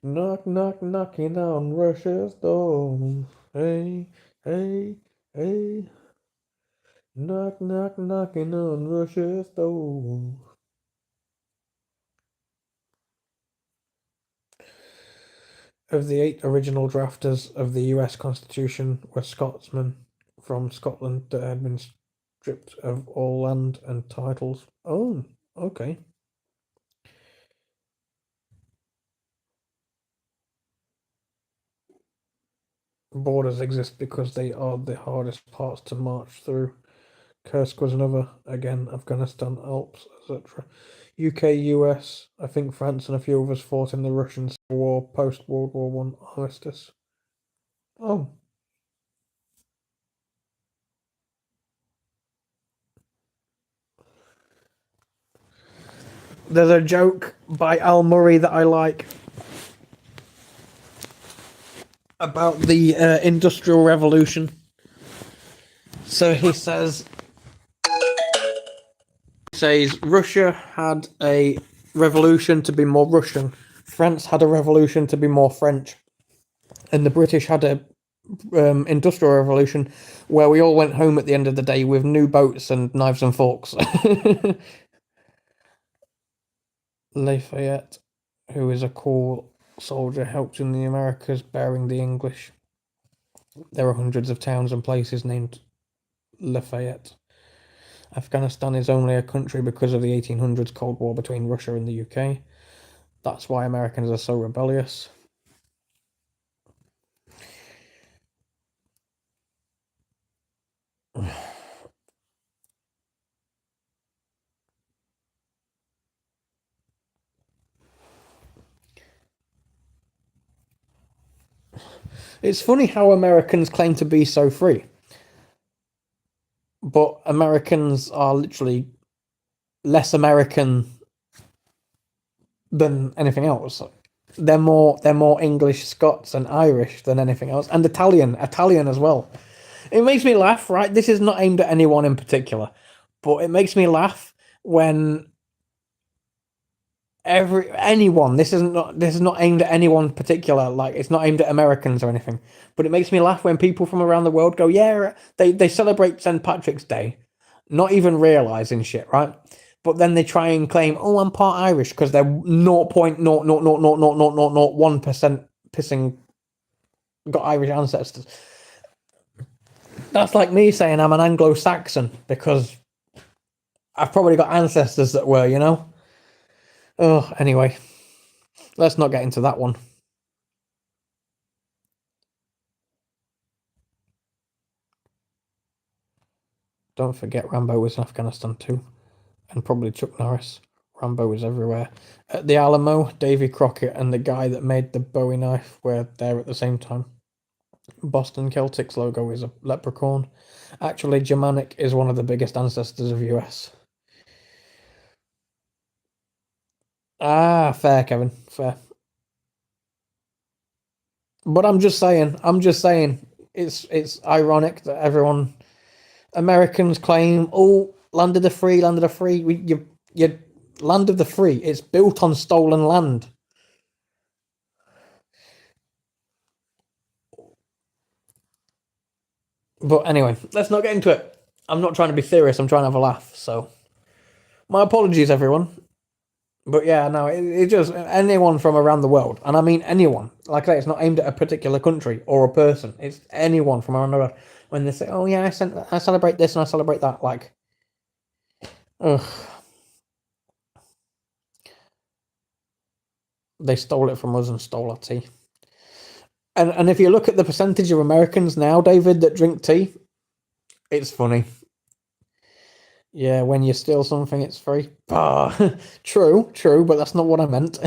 Knock, knock, knocking on Russia's door. Hey, hey, hey. Knock, knock, knocking on Russia's door. Of the 8 original drafters of the US Constitution were Scotsmen from Scotland that had been stripped of all land and titles. Oh, okay. Borders exist because they are the hardest parts to march through. Kursk was another. Again, Afghanistan, Alps, etc. UK, US. I think France and a few of us fought in the Russian Civil War post World War One armistice. Oh. There's a joke by Al Murray that I like about the Industrial Revolution. So he says Russia had a revolution to be more Russian, France had a revolution to be more French, and the British had a industrial revolution where we all went home at the end of the day with new boats and knives and forks. Lafayette, who is a cool soldier, helped in the Americas bearing the English. There are hundreds of towns and places named Lafayette. Afghanistan is only a country because of the 1800s Cold War between Russia and the UK. That's why Americans are so rebellious. It's funny how Americans claim to be so free, but Americans are literally less American than anything else. They're more English, Scots, and Irish than anything else, and Italian as well. It makes me laugh, right? This is not aimed at anyone in particular, but it makes me laugh when anyone. This is not aimed at anyone particular. Like, it's not aimed at Americans or anything. But it makes me laugh when people from around the world go, yeah, they celebrate St. Patrick's Day, not even realizing shit, right? But then they try and claim, oh, I'm part Irish because they're 0.0000001% pissing got Irish ancestors. That's like me saying I'm an Anglo-Saxon because I've probably got ancestors that were, you know? Oh, anyway, let's not get into that one. Don't forget Rambo was in Afghanistan too, and probably Chuck Norris. Rambo was everywhere. At the Alamo, Davy Crockett and the guy that made the Bowie knife were there at the same time. Boston Celtics logo is a leprechaun. Actually, Germanic is one of the biggest ancestors of US. Ah, fair, Kevin, fair. But I'm just saying, it's ironic that Americans claim, oh, land of the free, you land of the free. It's built on stolen land. But anyway, let's not get into it. I'm not trying to be serious. I'm trying to have a laugh. So, my apologies, everyone. But yeah, no, it just anyone from around the world, and I mean anyone. Like I say, it's not aimed at a particular country or a person. It's anyone from around the world. When they say, "Oh yeah, I celebrate this and I celebrate that," like, ugh, they stole it from us and stole our tea. And if you look at the percentage of Americans now, David, that drink tea, it's funny. Yeah, when you steal something, it's free. Ah, true, true, but that's not what I meant.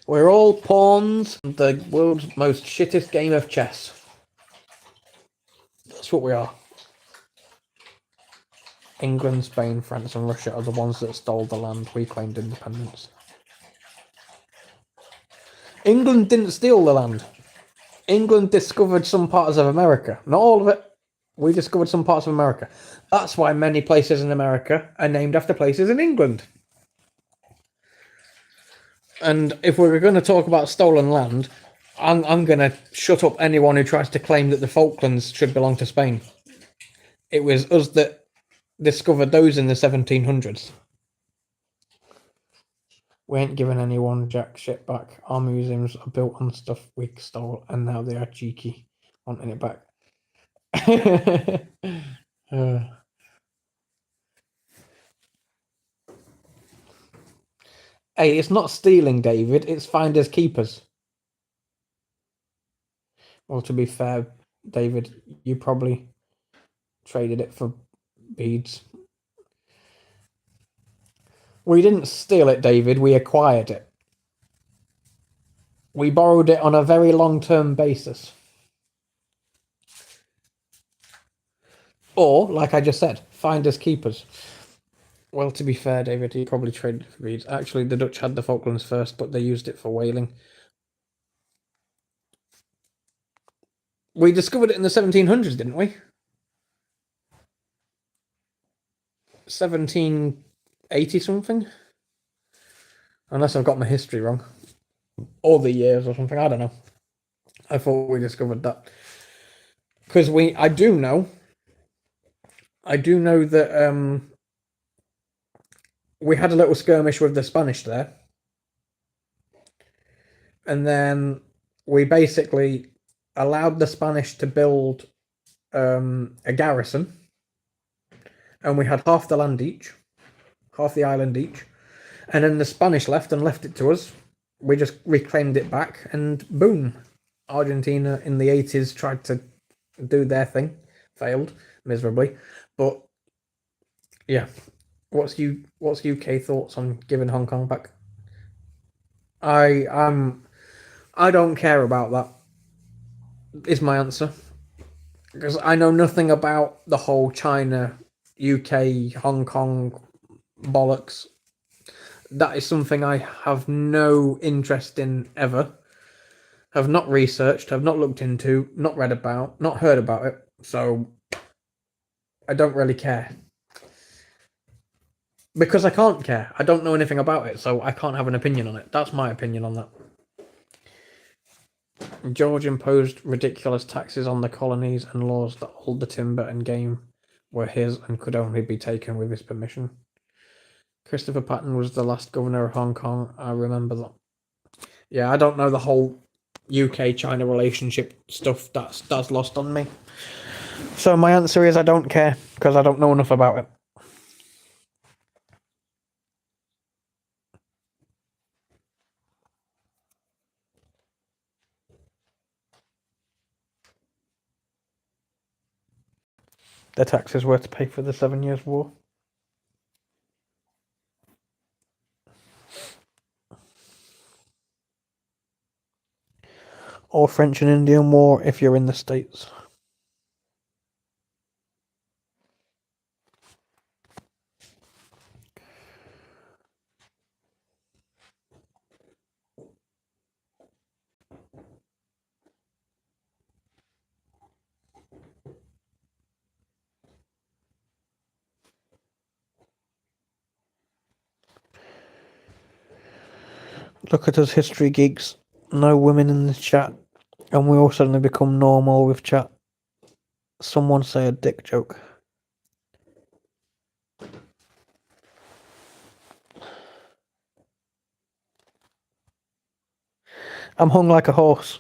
We're all pawns in the world's most shittest game of chess. That's what we are. England, Spain, France, and Russia are the ones that stole the land. We claimed independence. England didn't steal the land. England discovered some parts of America. Not all of it. We discovered some parts of America. That's why many places in America are named after places in England. And if we were going to talk about stolen land, I'm going to shut up anyone who tries to claim that the Falklands should belong to Spain. It was us that discovered those in the 1700s. We ain't giving anyone jack shit back. Our museums are built on stuff we stole, and now they are cheeky, wanting it back. Hey, it's not stealing, David. It's finders keepers. Well, to be fair, David, you probably traded it for beads. We didn't steal it, David. We acquired it. We borrowed it on a very long-term basis. Or, like I just said, finders keepers. Well, to be fair, David, he probably traded it for beads. Actually, the Dutch had the Falklands first, but they used it for whaling. We discovered it in the 1700s, didn't we? 1780 something? Unless I've got my history wrong. Or the years or something, I don't know. I thought we discovered that. Because I do know that we had a little skirmish with the Spanish there. And then we basically allowed the Spanish to build a garrison. And we had half the land each, half the island each. And then the Spanish left and left it to us. We just reclaimed it back, and boom. Argentina in the 80s tried to do their thing, failed miserably. But yeah, what's UK thoughts on giving Hong Kong back? I don't care about that. Is my answer, because I know nothing about the whole China, UK, Hong Kong bollocks. That is something I have no interest in ever. Have not researched, have not looked into, not read about, not heard about it. So I don't really care. Because I can't care. I don't know anything about it, so I can't have an opinion on it. That's my opinion on that. George imposed ridiculous taxes on the colonies and laws that all the timber and game were his and could only be taken with his permission. Christopher Patton was the last governor of Hong Kong. I remember that. Yeah, I don't know the whole UK-China relationship stuff. That's lost on me. So my answer is I don't care, because I don't know enough about it. The taxes were to pay for the 7 Years' War. Or French and Indian War if you're in the States. Look at us, history geeks. No women in the chat, and we all suddenly become normal with chat. Someone say a dick joke. I'm hung like a horse.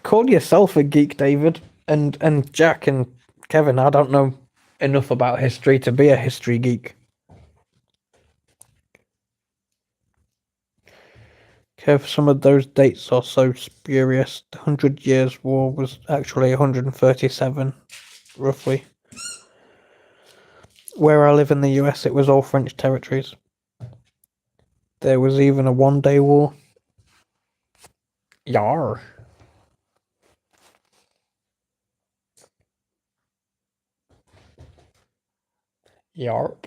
Call yourself a geek, David, and Jack and Kevin. I don't know enough about history to be a history geek. Kev, some of those dates are so spurious. The 100 Years' War was actually 137, roughly. Where I live in the US, it was all French territories. There was even a one-day war. Yar. Yarp.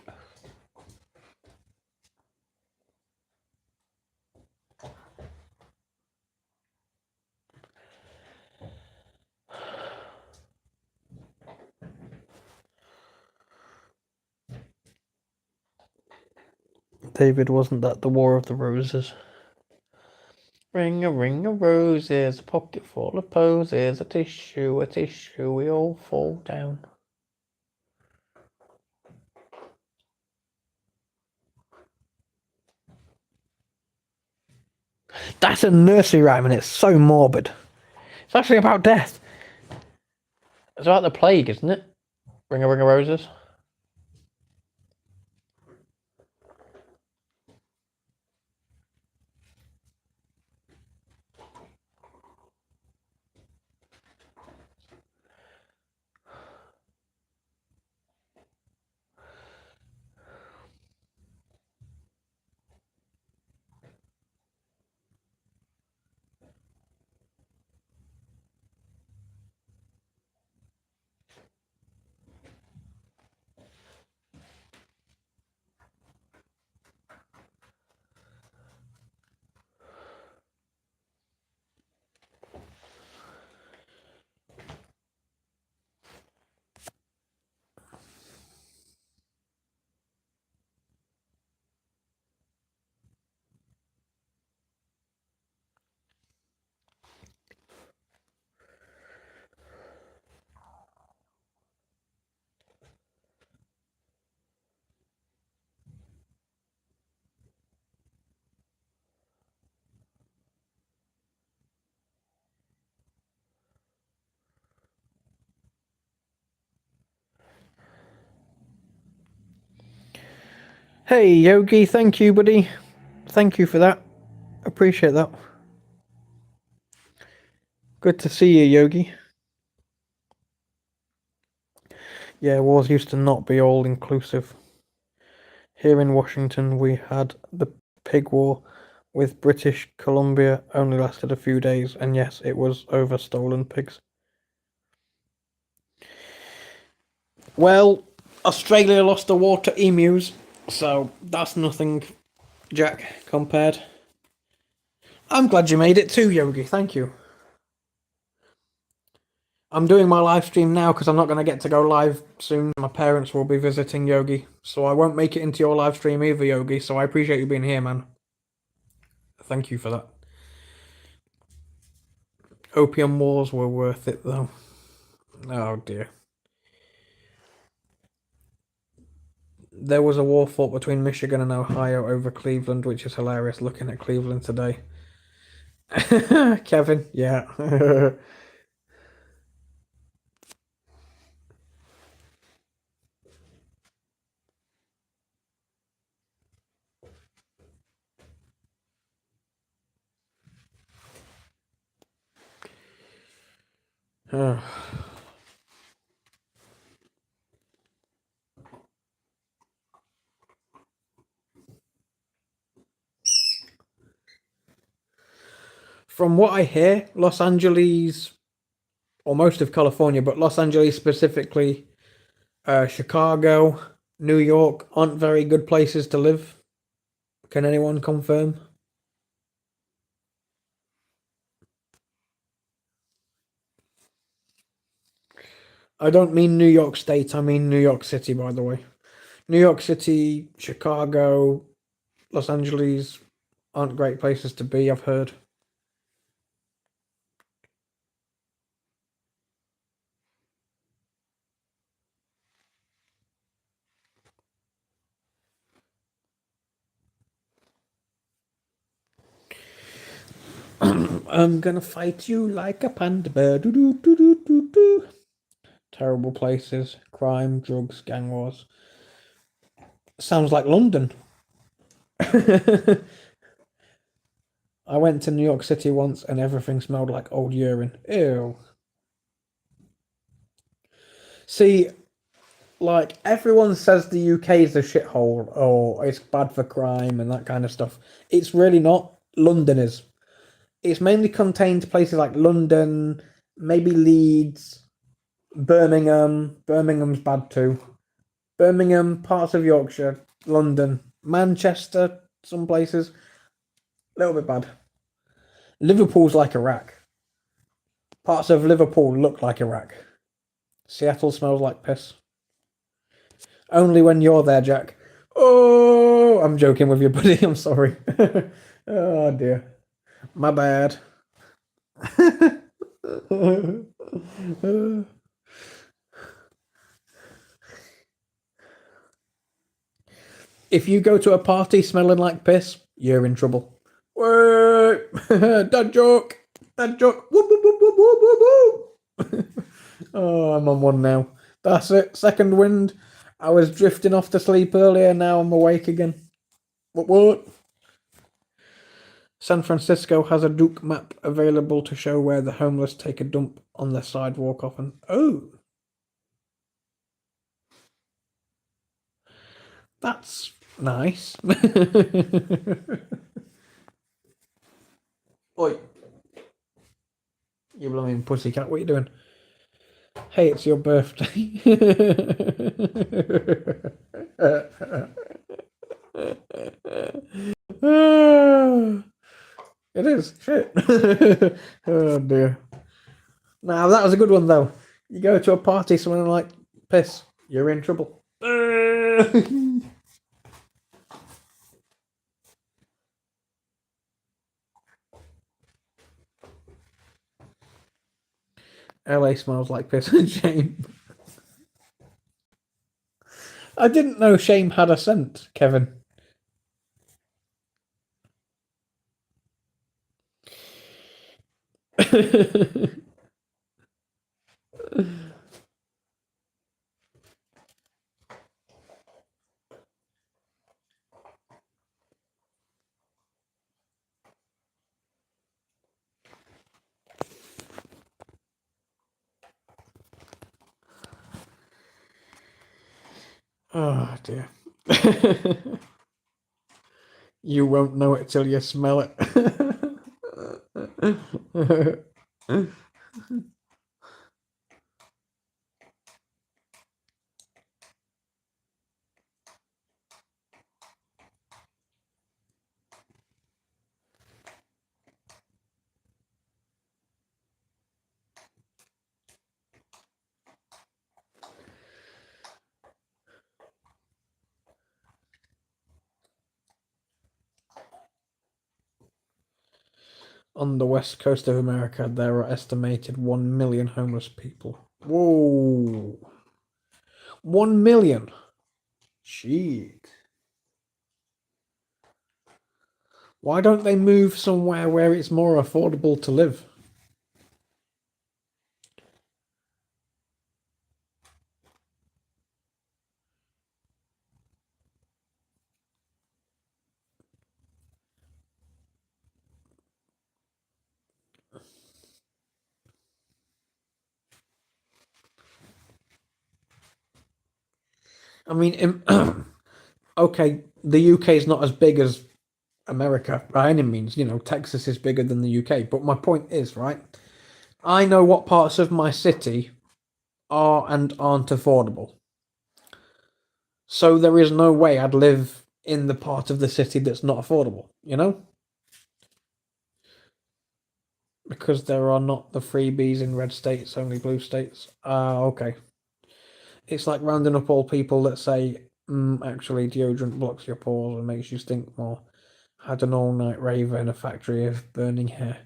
David, wasn't that the War of the Roses? Ring of roses, a pocket full of posies, a tissue, we all fall down. That's a nursery rhyme and it's so morbid. It's actually about death. It's about the plague, isn't it? Ring of roses. Hey, Yogi, thank you, buddy. Thank you for that. Appreciate that. Good to see you, Yogi. Yeah, wars used to not be all inclusive. Here in Washington, we had the Pig War with British Columbia, only lasted a few days, and yes, it was over stolen pigs. Well, Australia lost the war to emus, so that's nothing, Jack, compared. I'm glad you made it too, Yogi. Thank you. I'm doing my live stream now because I'm not going to get to go live soon. My parents will be visiting, Yogi, so I won't make it into your live stream either, Yogi. So I appreciate you being here, man. Thank you for that. Opium wars were worth it, though. Oh dear. There was a war fought between Michigan and Ohio over Cleveland, which is hilarious looking at Cleveland today. Kevin, yeah. From what I hear, Los Angeles, or most of California, but Los Angeles specifically, Chicago, New York aren't very good places to live. Can anyone confirm? I don't mean New York State, I mean New York City, by the way. New York City, Chicago, Los Angeles aren't great places to be, I've heard. I'm gonna fight you like a panda bear. Do do do do do do. Terrible places, crime, drugs, gang wars. Sounds like London. I went to New York City once and everything smelled like old urine. Ew. See, like everyone says the UK is a shithole or it's bad for crime and that kind of stuff. It's really not. London is. It's mainly contained to places like London, maybe Leeds, Birmingham. Birmingham's bad too. Birmingham, parts of Yorkshire, London, Manchester, some places. A little bit bad. Liverpool's like Iraq. Parts of Liverpool look like Iraq. Seattle smells like piss. Only when you're there, Jack. Oh, I'm joking with you, buddy. I'm sorry. Oh dear. My bad. If you go to a party smelling like piss, you're in trouble. Wait, dad joke. Dad joke. Whoop, whoop, whoop, whoop, whoop, whoop, whoop. Oh, I'm on one now. That's it. Second wind. I was drifting off to sleep earlier. Now I'm awake again. What? San Francisco has a Duke map available to show where the homeless take a dump on the sidewalk often. Oh, that's nice. Oi, you blooming pussycat, what are you doing? Hey, it's your birthday. It is. Shit. Oh dear. Now that was a good one though. You go to a party, someone like piss, you're in trouble. LA smells like piss and shame. I didn't know shame had a scent, Kevin. Oh dear. You won't know it till you smell it. On the west coast of America, there are estimated 1 million homeless people. Whoa. 1 million. Shit. Why don't they move somewhere where it's more affordable to live? I mean, okay, the UK is not as big as America by any means. You know, Texas is bigger than the UK. But my point is, right? I know what parts of my city are and aren't affordable. So there is no way I'd live in the part of the city that's not affordable, you know? Because there are not the freebies in red states, only blue states. Ah, okay. It's like rounding up all people that say, actually, deodorant blocks your pores and makes you stink more. Had an all-night rave in a factory of burning hair.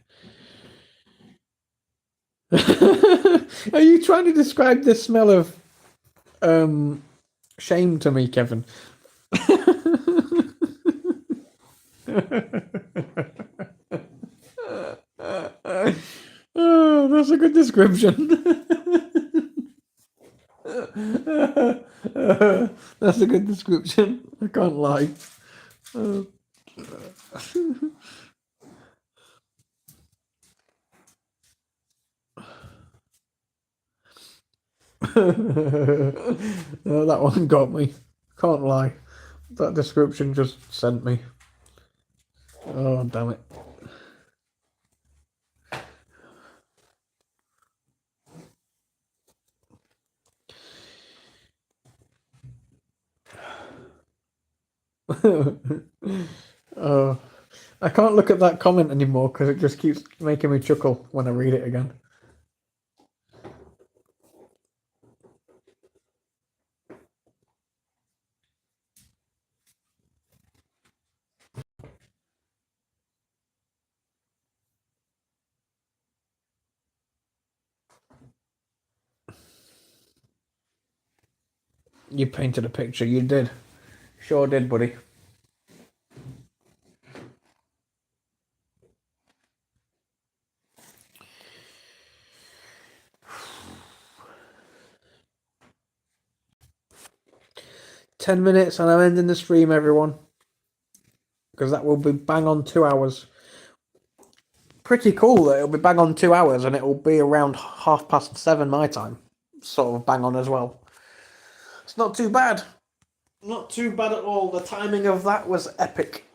Are you trying to describe the smell of shame to me, Kevin? Oh, that's a good description. That's a good description. I can't lie. No, that one got me. Can't lie. That description just sent me. Oh, damn it. I can't look at that comment anymore because it just keeps making me chuckle when I read it again. You painted a picture, you did. Sure did, buddy. "10 minutes and I'm ending the stream, everyone. Because that will be bang on 2 hours. Pretty cool that it'll be bang on 2 hours and it'll be around 7:30 my time. Sort of bang on as well. It's not too bad. Not too bad at all. The timing of that was epic.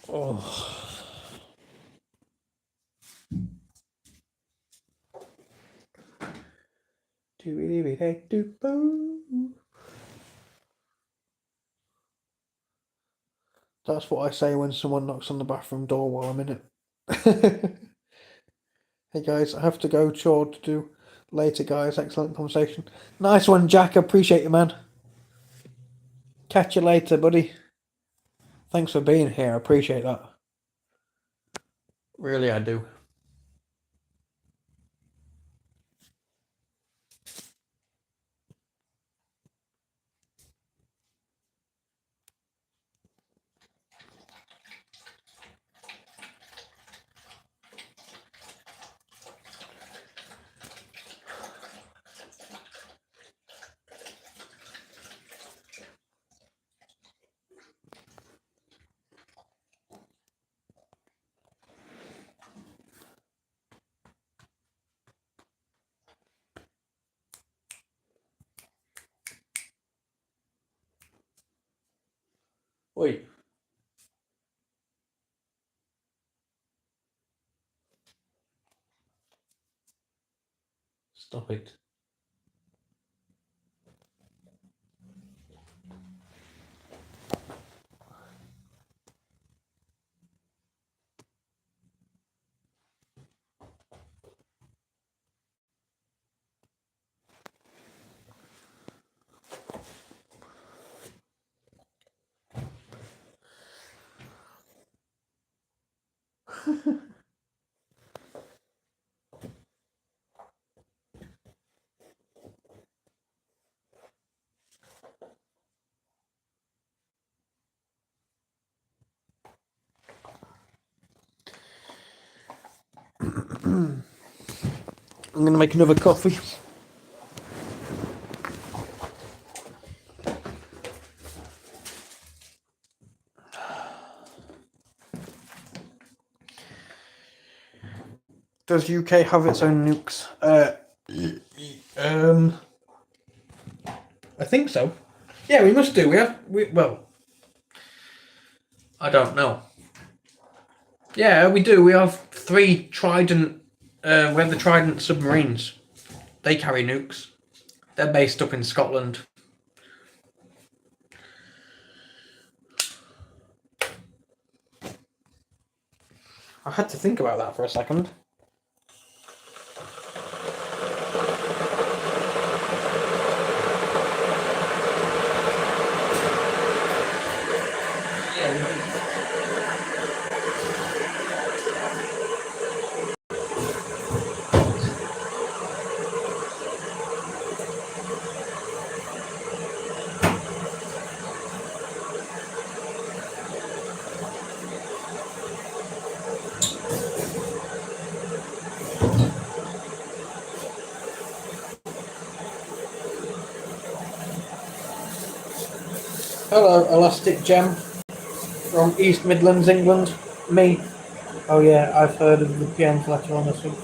Oh. That's what I say when someone knocks on the bathroom door while I'm in it. Hey guys, I have to go. Chore to do later, guys. Excellent conversation. Nice one, Jack. Appreciate you, man. Catch you later, buddy. Thanks for being here. I appreciate that. Really, I do. Wait. Stop it. I'm going to make another coffee. Does UK have its own nukes? I think so. Yeah, we must do. Well, I don't know. Yeah, we do. We have 3 Trident. We have the Trident submarines. They carry nukes. They're based up in Scotland. I had to think about that for a second. Hello, Elastic Gem from East Midlands, England. Me. Oh yeah, I've heard of the PM's letter on this one.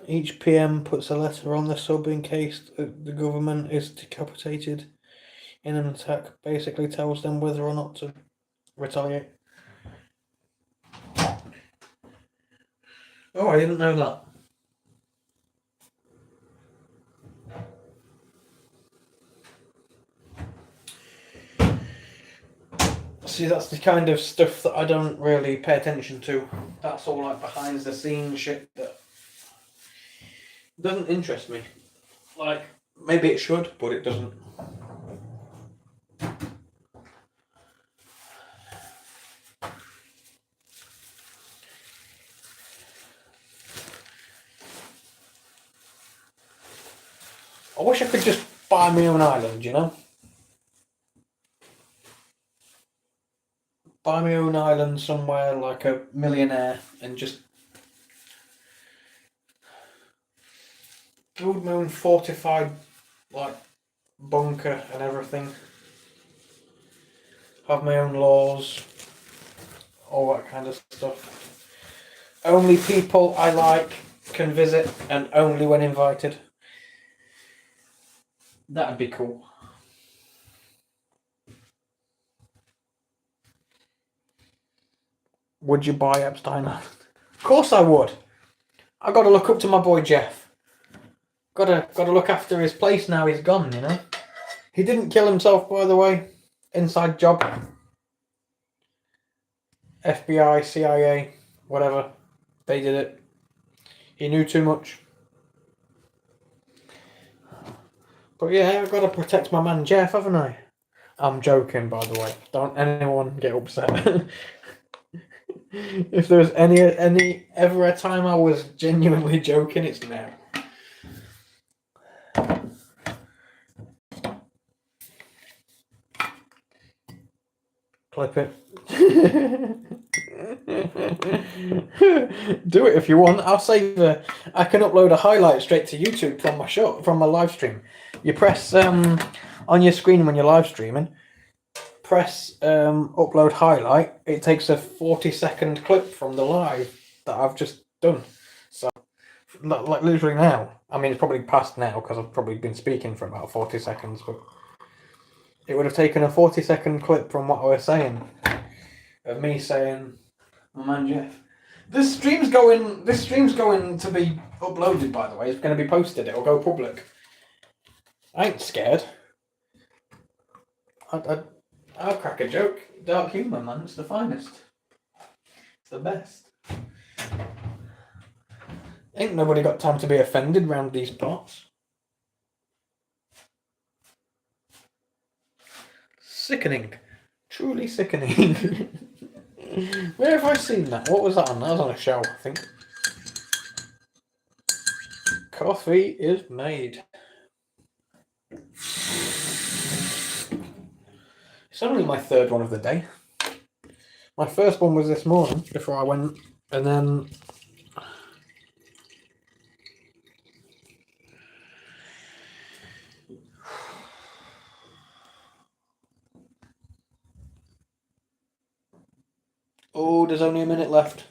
Each PM puts a letter on the sub in case the government is decapitated in an attack. Basically tells them whether or not to retaliate. Oh, I didn't know that. See, that's the kind of stuff that I don't really pay attention to. That's all like behind the scenes shit that doesn't interest me. Like, maybe it should, but it doesn't. I wish I could just buy my own island, you know? Buy my own island somewhere like a millionaire and just build my own fortified, like, bunker and everything. Have my own laws, all that kind of stuff. Only people I like can visit, and only when invited. That'd be cool. Would you buy Epstein Island? Of course I would. I gotta look up to my boy Jeff. Gotta look after his place now he's gone, you know? He didn't kill himself, by the way. Inside job. FBI, CIA, whatever. They did it. He knew too much. But yeah, I've got to protect my man Jeff, haven't I? I'm joking, by the way. Don't anyone get upset. If there's any ever a time I was genuinely joking, it's now. Clip it. Do it if you want. I'll save I can upload a highlight straight to YouTube from my show, from my live stream. You press on your screen when you're live streaming, press upload highlight. It takes a 40-second clip from the live that I've just done. So like literally now. I mean, it's probably past now because I've probably been speaking for about 40 seconds, but it would have taken a 40-second clip from what I was saying, of me saying, "Oh man, Jeff." This stream's going to be uploaded, by the way. It's going to be posted. It'll go public. I ain't scared. I'll crack a joke. Dark humour, man. It's the finest. It's the best. Ain't nobody got time to be offended round these parts. Sickening. Truly sickening. Where have I seen that? What was that on? That was on a show, I think. Coffee is made. It's only my third one of the day. My first one was this morning before I went, and then oh, there's only a minute left.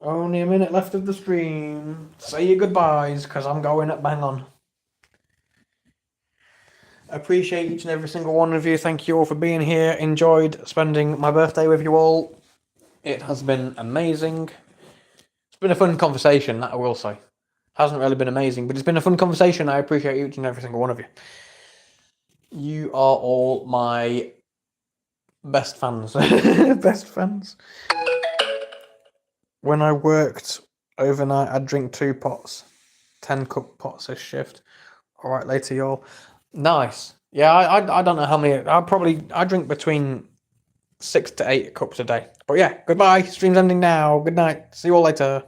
Only a minute left of the stream. Say your goodbyes, because I'm going at bang on. Appreciate each and every single one of you. Thank you all for being here. Enjoyed spending my birthday with you all. It has been amazing. It's been a fun conversation, that I will say. Hasn't really been amazing, but it's been a fun conversation. I appreciate each and every single one of you. You are all my best fans. Best fans. When I worked overnight, I'd drink 2 pots. 10-cup pots a shift. Alright, later, y'all. Nice. Yeah, I don't know how many. I drink between 6 to 8 cups a day. But yeah, goodbye. Stream's ending now. Good night. See you all later.